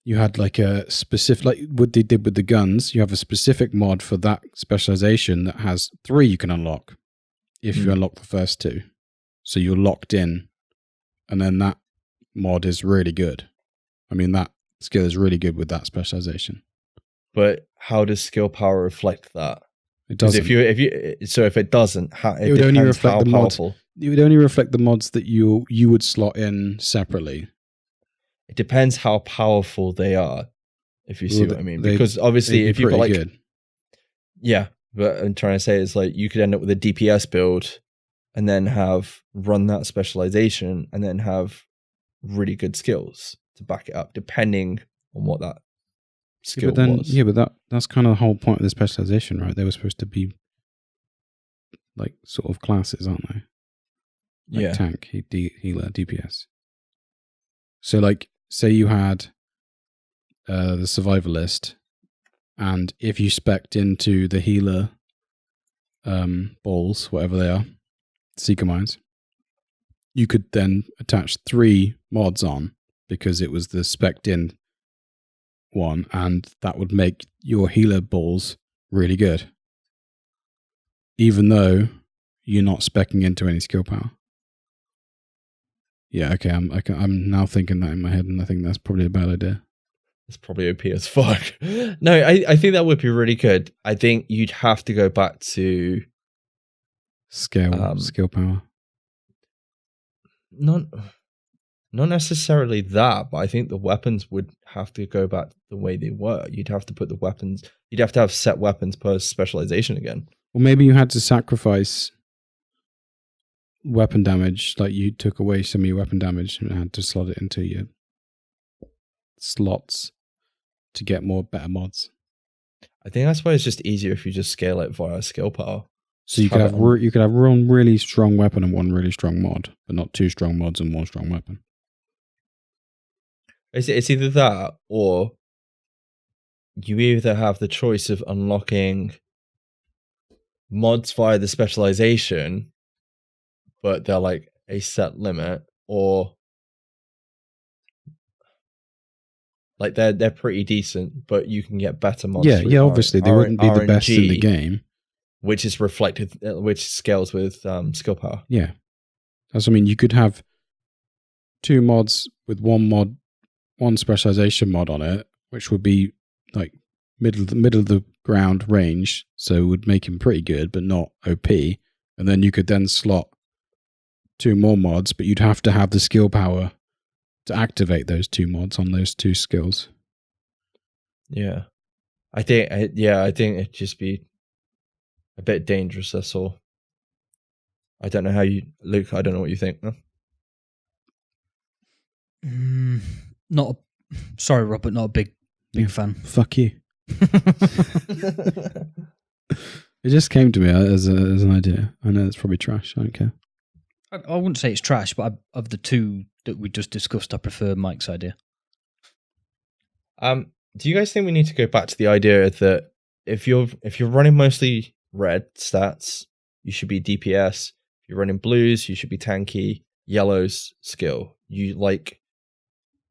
you had like a specific, like what they did with the guns, you have a specific mod for that specialization that has 3 you can unlock if you unlock the first 2. So you're locked in, and then that mod is really good. I mean, that skill is really good with that specialization. But how does skill power reflect that? It doesn't. If it doesn't, it would only reflect the mods. It would only reflect the mods that you would slot in separately. It depends how powerful they are, if you see what I mean. Because obviously, if you've got like, good. Yeah, but I'm trying to say is like you could end up with a DPS build, and then run that specialization, and then have really good skills to back it up, depending on what that skill was. Yeah, but that's kind of the whole point of the specialization, right? They were supposed to be like sort of classes, aren't they? Like Yeah. Tank, healer, DPS. So like, say you had the survivalist, and if you spec'd into the healer balls, whatever they are, seeker mines, you could then attach 3 mods on because it was the spec'd in one, and that would make your healer balls really good, even though you're not speccing into any skill power. Yeah, okay. I'm now thinking that in my head, and I think that's probably a bad idea. It's probably OP as fuck. No, I think that would be really good. I think you'd have to go back to skill power. Not necessarily that, but I think the weapons would have to go back the way they were. You'd have to put the weapons. You'd have to have set weapons per specialization again. Well, maybe you had to sacrifice weapon damage, like you took away some of your weapon damage and had to slot it into your slots to get better mods. I think that's why it's just easier if you just scale it via skill power. So you could have one really strong weapon and one really strong mod, but not 2 strong mods and 1 strong weapon. It's either that, or you either have the choice of unlocking mods via the specialization, but they're like a set limit, or like they're pretty decent, but you can get better mods. Yeah, obviously they wouldn't be the best in the game, which is reflected, which scales with skill power. Yeah, that's what I mean. You could have 2 mods with one specialization mod on it, which would be like middle of the ground range, so it would make him pretty good, but not OP. And then you could then slot 2 more mods, but you'd have to have the skill power to activate those 2 mods on those 2 skills. Yeah, I think it'd just be a bit dangerous. That's all. I don't know how Luke. I don't know what you think. No? Sorry, Robert. Not a big fan. Fuck you. It just came to me as an idea. I know it's probably trash. I don't care. I wouldn't say it's trash, but of the 2 that we just discussed, I prefer Mike's idea. Do you guys think we need to go back to the idea that if you're running mostly red stats, you should be DPS. If you're running blues, you should be tanky. Yellows skill. You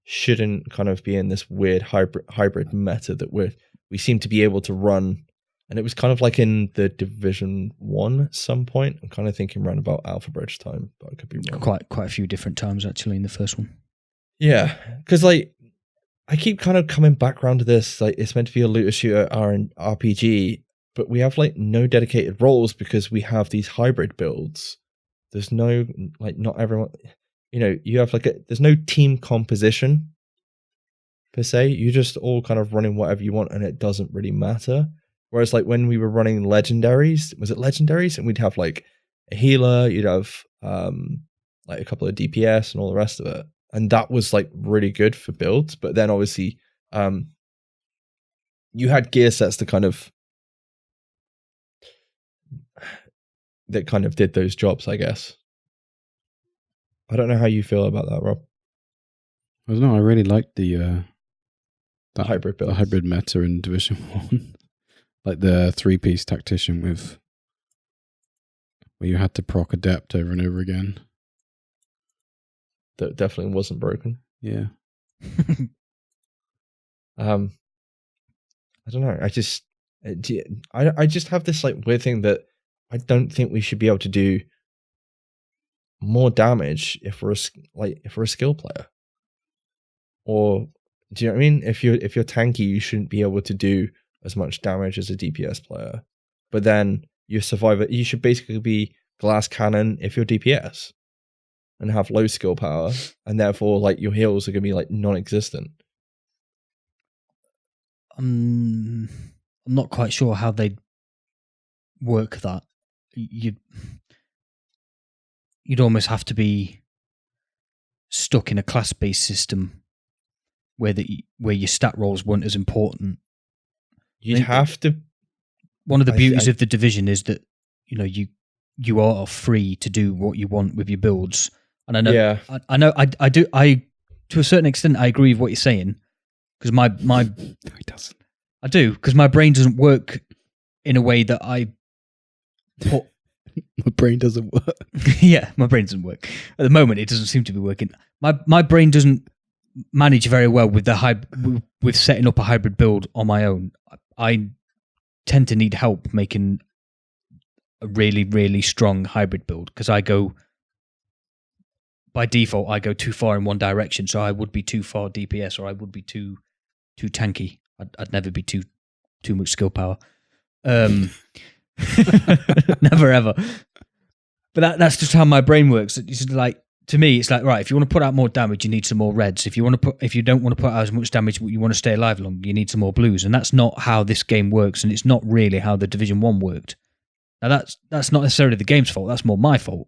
shouldn't kind of be in this weird hybrid meta that we seem to be able to run. And it was kind of like in the Division 1 at some point. I'm kind of thinking around about Alpha Bridge time, but I could be wrong. Quite a few different times actually in the first one. Yeah, because like I keep kind of coming back around to this. Like, it's meant to be a looter shooter RPG, but we have like no dedicated roles because we have these hybrid builds. There's no, like, not everyone, you have like there's no team composition per se. You just all kind of running whatever you want and it doesn't really matter. Whereas like when we were running legendaries, was it legendaries? And we'd have like a healer, you'd have like a couple of DPS and all the rest of it. And that was like really good for builds. But then obviously you had gear sets that kind of did those jobs, I guess. I don't know how you feel about that, Rob. I don't know. I really liked the hybrid build, the hybrid meta in Division 1. Like the 3-piece tactician where you had to proc adept over and over again. That definitely wasn't broken. Yeah. I don't know. I just have this like weird thing that I don't think we should be able to do more damage if we're a skill player. Or do you know what I mean? If you're tanky, you shouldn't be able to do as much damage as a DPS player. But then you should basically be glass cannon if you're DPS and have low skill power, and therefore like your heals are gonna be like non-existent. I'm not quite sure how they'd work that. You'd almost have to be stuck in a class-based system where your stat rolls weren't as important. You'd have to. One of the beauties of the division is that you are free to do what you want with your builds, and I know. Yeah. I do. To a certain extent, I agree with what you're saying because my No, he doesn't. I do because my brain doesn't work in a way that I put. My brain doesn't work. Yeah, my brain doesn't work at the moment. It doesn't seem to be working. My brain doesn't manage very well with with setting up a hybrid build on my own. I tend to need help making a really, really strong hybrid build because by default I go too far in one direction. So I would be too far DPS, or I would be too tanky. I'd never be too much skill power. Never ever. But that's just how my brain works. It's like, to me, it's like, right, if you want to put out more damage, you need some more reds. If you don't want to put out as much damage, but you want to stay alive longer, you need some more blues. And that's not how this game works, and it's not really how the Division 1 worked. Now that's not necessarily the game's fault, that's more my fault.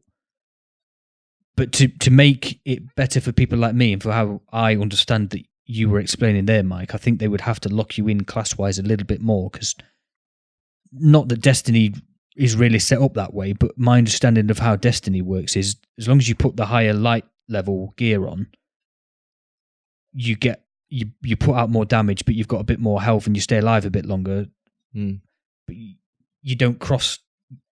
But to make it better for people like me and for how I understand that you were explaining there, Mike, I think they would have to lock you in class-wise a little bit more, because not that Destiny is really set up that way, but my understanding of how Destiny works is as long as you put the higher light level gear on, you put out more damage, but you've got a bit more health and you stay alive a bit longer. But you don't cross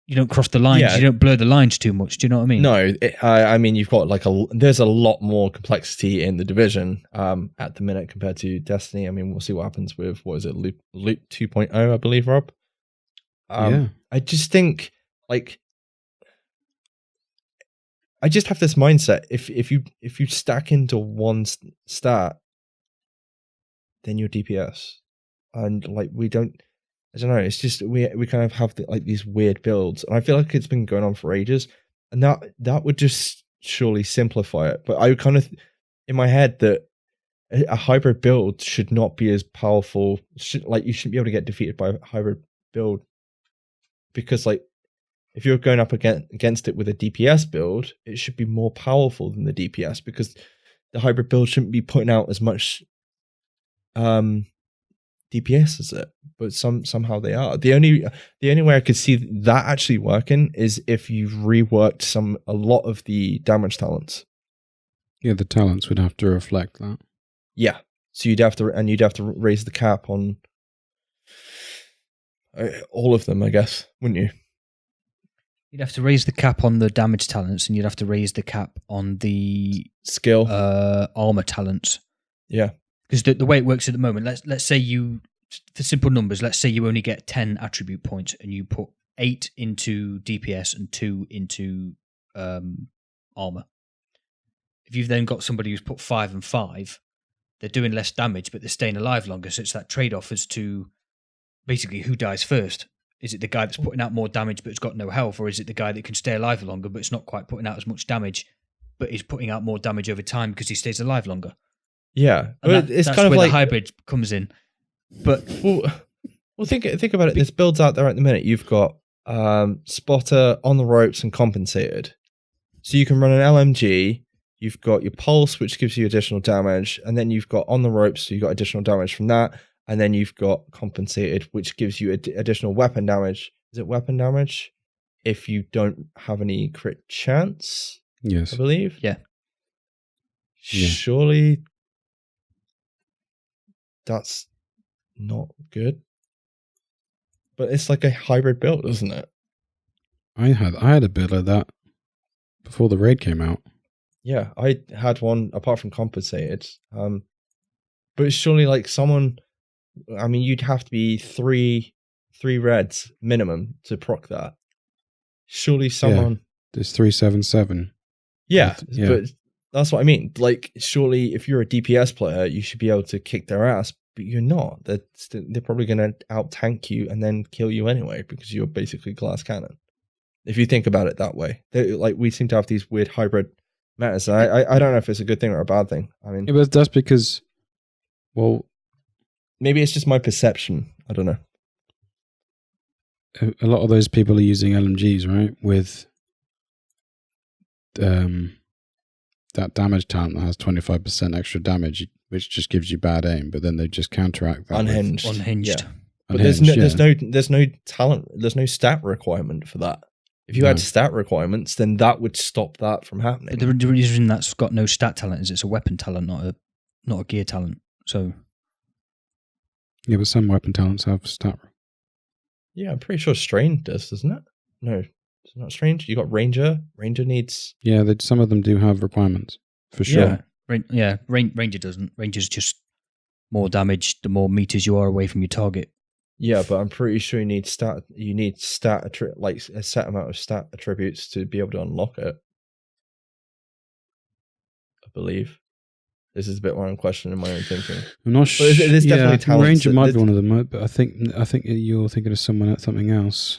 the lines. Yeah. You don't blur the lines too much. Do you know what I mean? No, I mean, you've got there's a lot more complexity in the Division at the minute compared to Destiny. I mean, we'll see what happens with, what is it, Loop 2.0, I believe, Rob? Yeah. I just think, I just have this mindset. If you stack into one stat, then you're DPS, and we don't. I don't know. It's just we kind of have these weird builds, and I feel like it's been going on for ages, and that would just surely simplify it. But I kind of in my head that a hybrid build should not be as powerful. You shouldn't be able to get defeated by a hybrid build, because if you're going up against it with a DPS build, it should be more powerful than the DPS, because the hybrid build shouldn't be putting out as much DPS as it, but somehow they are. The only way I could see that actually working is if you've reworked a lot of the damage talents. Yeah, the talents would have to reflect that. Yeah, so you'd have to raise the cap on all of them, I guess, wouldn't you? You'd have to raise the cap on the damage talents, and you'd have to raise the cap on the skill armor talents. Yeah. Because the way it works at the moment, let's say for simple numbers, let's say you only get 10 attribute points and you put 8 into DPS and 2 into armor. If you've then got somebody who's put 5 and 5, they're doing less damage, but they're staying alive longer. So it's that trade-off as to basically who dies first. Is it the guy that's putting out more damage but has got no health, or is it the guy that can stay alive longer but it's not quite putting out as much damage, but is putting out more damage over time because he stays alive longer? Yeah, And it's that's kind of where like the hybrid comes in. But well, think about it. There's builds out there at the minute. You've got spotter, on the ropes, and compensated. So you can run an LMG. You've got your pulse, which gives you additional damage, and then you've got on the ropes, so you got additional damage from that, and then you've got compensated, which gives you additional weapon damage. Is it weapon damage? If you don't have any crit chance, Yes. I believe. Yeah. Surely that's not good. But it's like a hybrid build, isn't it? I had a build like that before the raid came out. Yeah, I had one apart from compensated. But it's surely like someone. I mean, you'd have to be three reds minimum to proc that. Surely someone. There's 377. Yeah, Yeah. but that's what I mean. Like, surely if you're a DPS player, you should be able to kick their ass, but you're not. They're probably going to out tank you and then kill you anyway because you're basically glass cannon. If you think about it that way, like we seem to have these weird hybrid metas. I don't know if it's a good thing or a bad thing. I mean, Yeah, but that's because, well, maybe it's just my perception. I don't know. a lot of those people are using LMGs, right? With that damage talent that has 25% extra damage, which just gives you bad aim, but then they just counteract that. Unhinged. Unhinged. Yeah. But there's no talent, there's no stat requirement for that. If you had stat requirements, then that would stop that from happening. But the reason that's got no stat talent is it's a weapon talent, not a gear talent. So Yeah, but some weapon talents have stat. Yeah, I'm pretty sure Strain does, doesn't it? No, it's not Strange. You got Ranger. Ranger needs. Yeah, some of them do have requirements for sure. Ranger doesn't. Ranger's just more damage the more meters you are away from your target. Yeah, but I'm pretty sure you need stat. You need like a set amount of stat attributes to be able to unlock it. I believe. This is a bit where I'm questioning my own thinking. I'm not sure. There's definitely talents. Ranger might be one of them, but I think you're thinking of something else.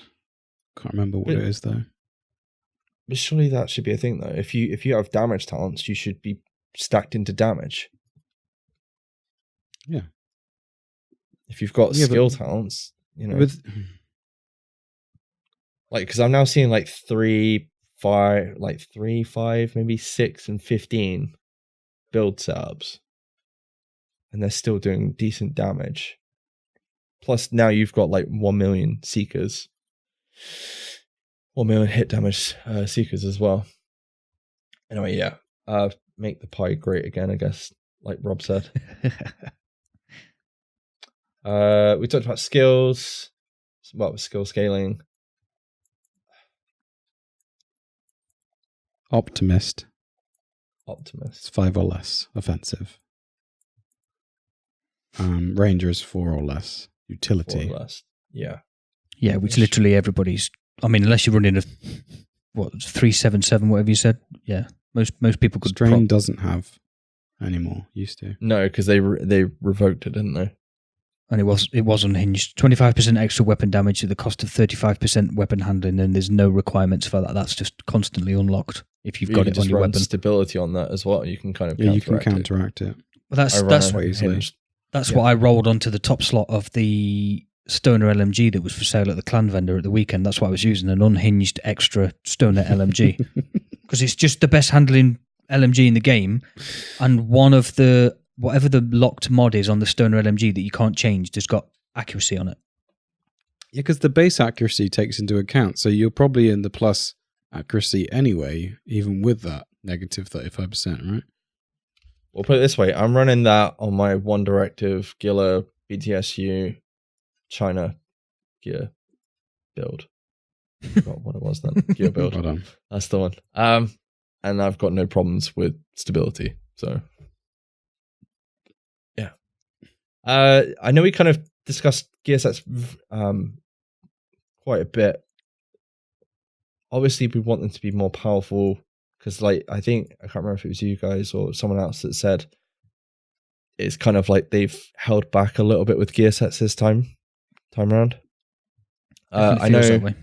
Can't remember what it is though. But surely that should be a thing though. If you have damage talents, you should be stacked into damage. Yeah. If you've got skill talents, you know, like because I'm now seeing like 3, 5, maybe 6 and 15 build setups, and they're still doing decent damage. Plus, now you've got like 1 million seekers, 1 million hit damage seekers as well. Anyway, yeah, make the pie great again, I guess, like Rob said. We talked about skills. What was skill scaling? Optimist. Optimist. It's 5 or less offensive. Ranger is 4 or less. Utility. 4 or less. Yeah. Yeah, which literally everybody's. I mean, unless you're running a 377, whatever you said. Yeah, most people could. Strain doesn't have anymore. Used to. No, because they revoked it, didn't they? And it was unhinged. 25% extra weapon damage at the cost of 35% weapon handling, and there's no requirements for that. That's just constantly unlocked if you've got it on your weapon. Stability on that as well. You can kind of counteract it. Well, that's what I rolled onto the top slot of the Stoner LMG that was for sale at the clan vendor at the weekend. That's why I was using an unhinged extra Stoner LMG because it's just the best handling LMG in the game, and one of the whatever the locked mod is on the Stoner LMG that you can't change, there's got accuracy on it. Yeah, because the base accuracy takes into account, so you're probably in the plus accuracy anyway, even with that negative 35%, right? We'll put it this way: I'm running that on my One Directive Gila BTSU China gear build. I forgot what it was then. Gear build. Well done. That's the one. And I've got no problems with stability. So yeah. I know we kind of discussed gear sets quite a bit. Obviously, we want them to be more powerful because, like, I can't remember if it was you guys or someone else that said it's kind of like they've held back a little bit with gear sets this time around. I know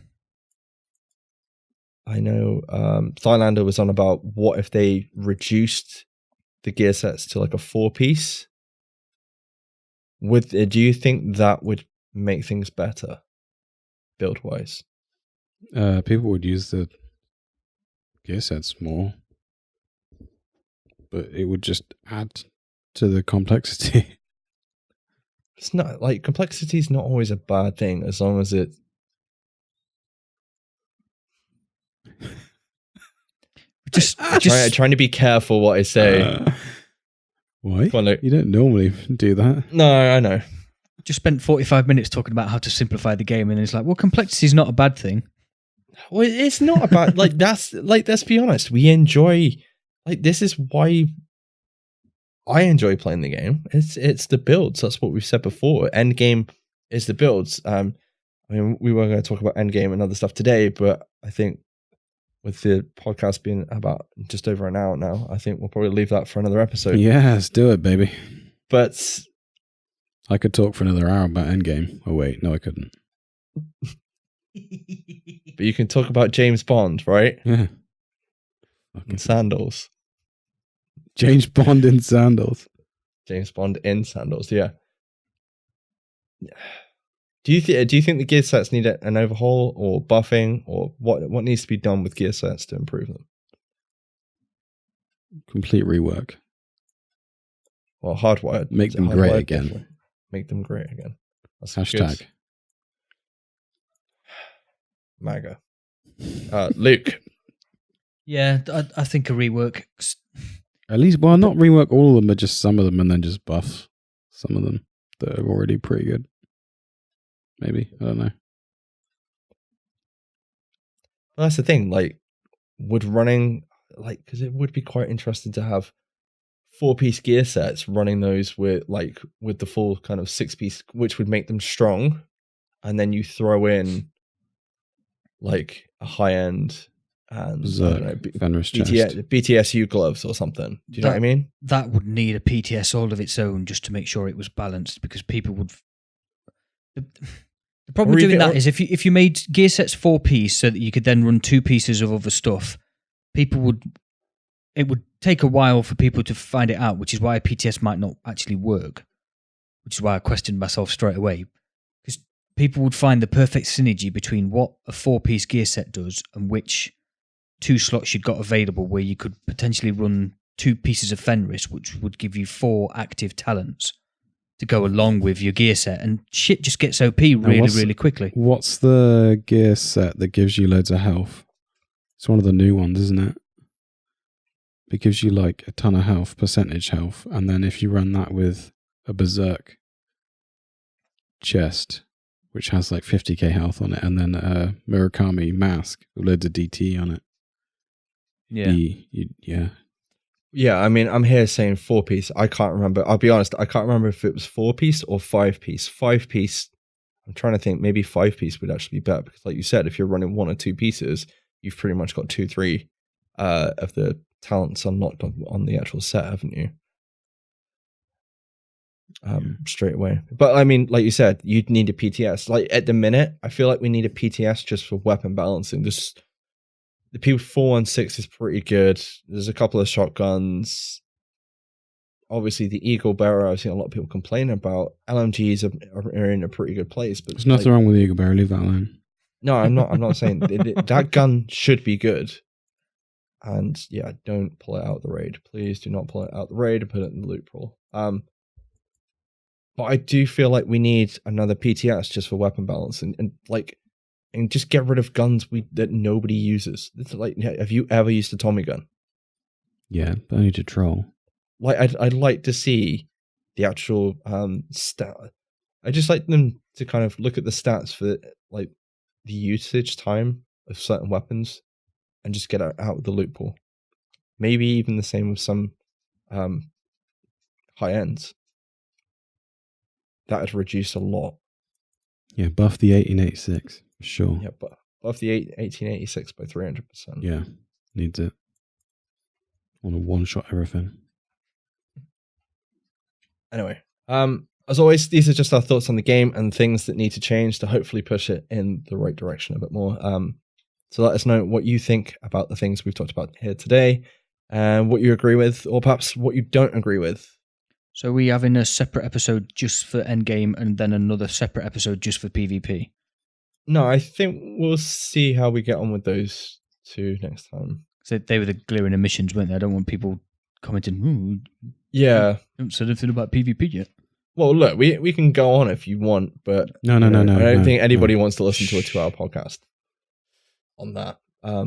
Thylander was on about what if they reduced the gear sets to like a 4-piece. Do you think that would make things better build wise? People would use the gear sets more, but it would just add to the complexity. It's not like complexity is not always a bad thing as long as it. Just trying to be careful what I say. Why? On, you don't normally do that. No, I know. Just spent 45 minutes talking about how to simplify the game, and it's like, well, complexity is not a bad thing. Well, it's not about like that's like, let's be honest, we enjoy, like, this is why I enjoy playing the game. It's the builds. That's what we've said before. Endgame is the builds. I mean, we were going to talk about Endgame and other stuff today, but I think with the podcast being about just over an hour now, I think we'll probably leave that for another episode. Yeah, let's do it, baby. But I could talk for another hour about Endgame. Oh wait, no, I couldn't. But you can talk about James Bond, right? Yeah. In sandals. James Bond in sandals. James Bond in sandals, yeah. Do you think the gear sets need an overhaul or buffing, or what needs to be done with gear sets to improve them? Complete rework. Well, hardwired. Make them great again. Definitely. Make them great again. That's Hashtag. Good. MAGA. Luke. Yeah, I think a rework. At least, well, not rework all of them, but just some of them, and then just buff some of them that are already pretty good. Maybe. I don't know. Well, that's the thing. Like, would running, like, because it would be quite interesting to have 4-piece gear sets running those with the full kind of 6-piece, which would make them strong, and then you throw in like a high end and BTSU gloves or something. Do you know what I mean? That would need a PTS all of its own just to make sure it was balanced, because people would. The problem with doing that is if you made gear sets 4-piece so that you could then run 2 pieces of other stuff, it would take a while for people to find it out, which is why a PTS might not actually work, which is why I questioned myself straight away, because people would find the perfect synergy between what a 4-piece gear set does and which 2 slots you'd got available, where you could potentially run 2 pieces of Fenris, which would give you 4 active talents to go along with your gear set, and shit just gets OP really quickly. What's the gear set that gives you loads of health? It's one of the new ones, isn't it? It gives you like a ton of health, percentage health, and then if you run that with a berserk chest, which has like 50k health on it, and then a Murakami mask with loads of DT on it. Yeah. Yeah, I mean, I'm here saying 4-piece. I can't remember. I'll be honest, I can't remember if it was 4-piece or 5-piece. 5-piece, I'm trying to think, maybe 5-piece would actually be better, because like you said, if you're running 1 or 2 pieces, you've pretty much got 2-3 of the talents unlocked on the actual set, haven't you? Straight away. But I mean, like you said, you'd need a PTS. Like at the minute, I feel like we need a PTS just for weapon balancing. The P416 is pretty good. There's a couple of shotguns. Obviously, the Eagle Bearer, I've seen a lot of people complain about. LMGs are in a pretty good place. But there's nothing wrong with the Eagle Bearer. Leave that alone. No, I'm not saying that gun should be good. And yeah, don't pull it out of the raid. Please do not pull it out of the raid and put it in the loot pool. But I do feel like we need another PTS just for weapon balance and just get rid of guns that nobody uses. It's like, have you ever used a Tommy gun? Yeah, but only to troll. Like, I'd like to see the actual stat. I just like them to kind of look at the stats for like the usage time of certain weapons and just get out of the loot pool. Maybe even the same with some high ends. That would reduce a lot. Yeah, buff the 1886. Sure. Yeah, but buff the 1886 by 300%. Yeah, needs it. Want to one-shot everything. Anyway, as always, these are just our thoughts on the game and things that need to change to hopefully push it in the right direction a bit more. So let us know what you think about the things we've talked about here today, and what you agree with, or perhaps what you don't agree with. So we having a separate episode just for Endgame and then another separate episode just for PvP? No, I think we'll see how we get on with those two next time. So they were the glaring omissions, weren't they? I don't want people commenting, Yeah. haven't said anything about PvP yet. Well, look, we can go on if you want, but No. I don't think anybody wants to listen to a 2-hour podcast on that. But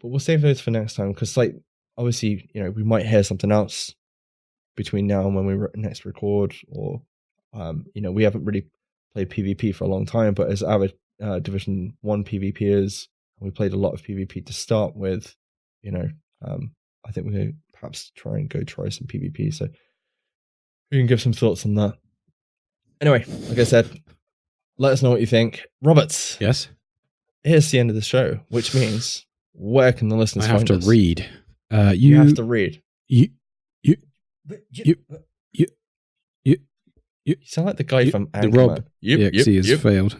we'll save those for next time, because, like, obviously, we might hear something else between now and when we next record, or we haven't really played PvP for a long time, but as avid Division 1 PvPers, we played a lot of PvP to start with. I think we're going to perhaps try some PvP, so we can give some thoughts on that. Anyway, like I said, let us know what you think. Roberts. Yes? Here's the end of the show, which means, where can the listeners I have find to us? read. You have to read. You sound like the guy from the Eng-Game. Rob EXE has failed.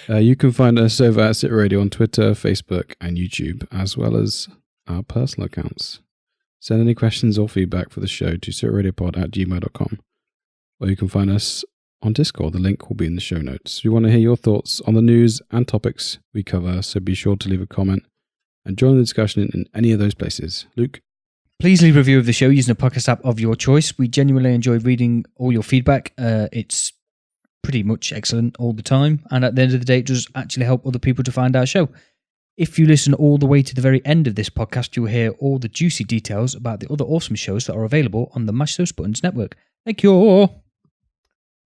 You can find us over at SITREP Radio on Twitter, Facebook, and YouTube, as well as our personal accounts. Send any questions or feedback for the show to sitradiopod@gmail.com, or you can find us on Discord. The link will be in the show notes. We want to hear your thoughts on the news and topics we cover, so be sure to leave a comment and join the discussion in any of those places. Luke? Please leave a review of the show using a podcast app of your choice. We genuinely enjoy reading all your feedback. It's pretty much excellent all the time, and at the end of the day, it does actually help other people to find our show. If you listen all the way to the very end of this podcast, you'll hear all the juicy details about the other awesome shows that are available on the Mash Those Buttons network. Thank you.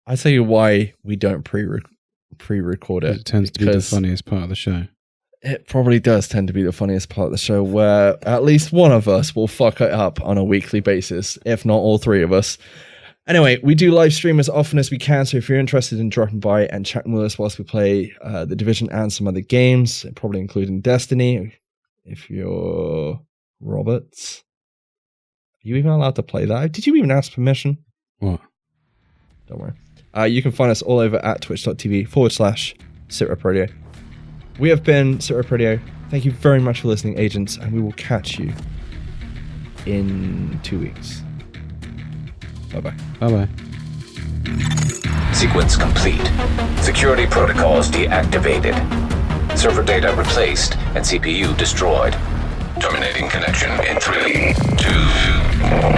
I'll tell you why we don't pre-record it. It tends to be the funniest part of the show. It probably does tend to be the funniest part of the show, where at least one of us will fuck it up on a weekly basis, if not all three of us. Anyway, we do live stream as often as we can, so if you're interested in dropping by and chatting with us whilst we play The Division and some other games, probably including Destiny, if you're Roberts. Are you even allowed to play that? Did you even ask permission? What? Don't worry. You can find us all over at twitch.tv/SITREP Radio. We have been SITREP Radio. Thank you very much for listening, agents, and we will catch you in 2 weeks. Bye-bye. Bye-bye. Sequence complete. Security protocols deactivated. Server data replaced and CPU destroyed. Terminating connection in 3, 2, 1.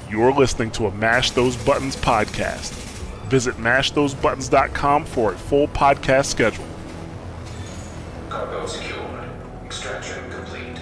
You're listening to a Mash Those Buttons podcast. Visit mashthosebuttons.com for a full podcast schedule. Cargo secured. Extraction complete.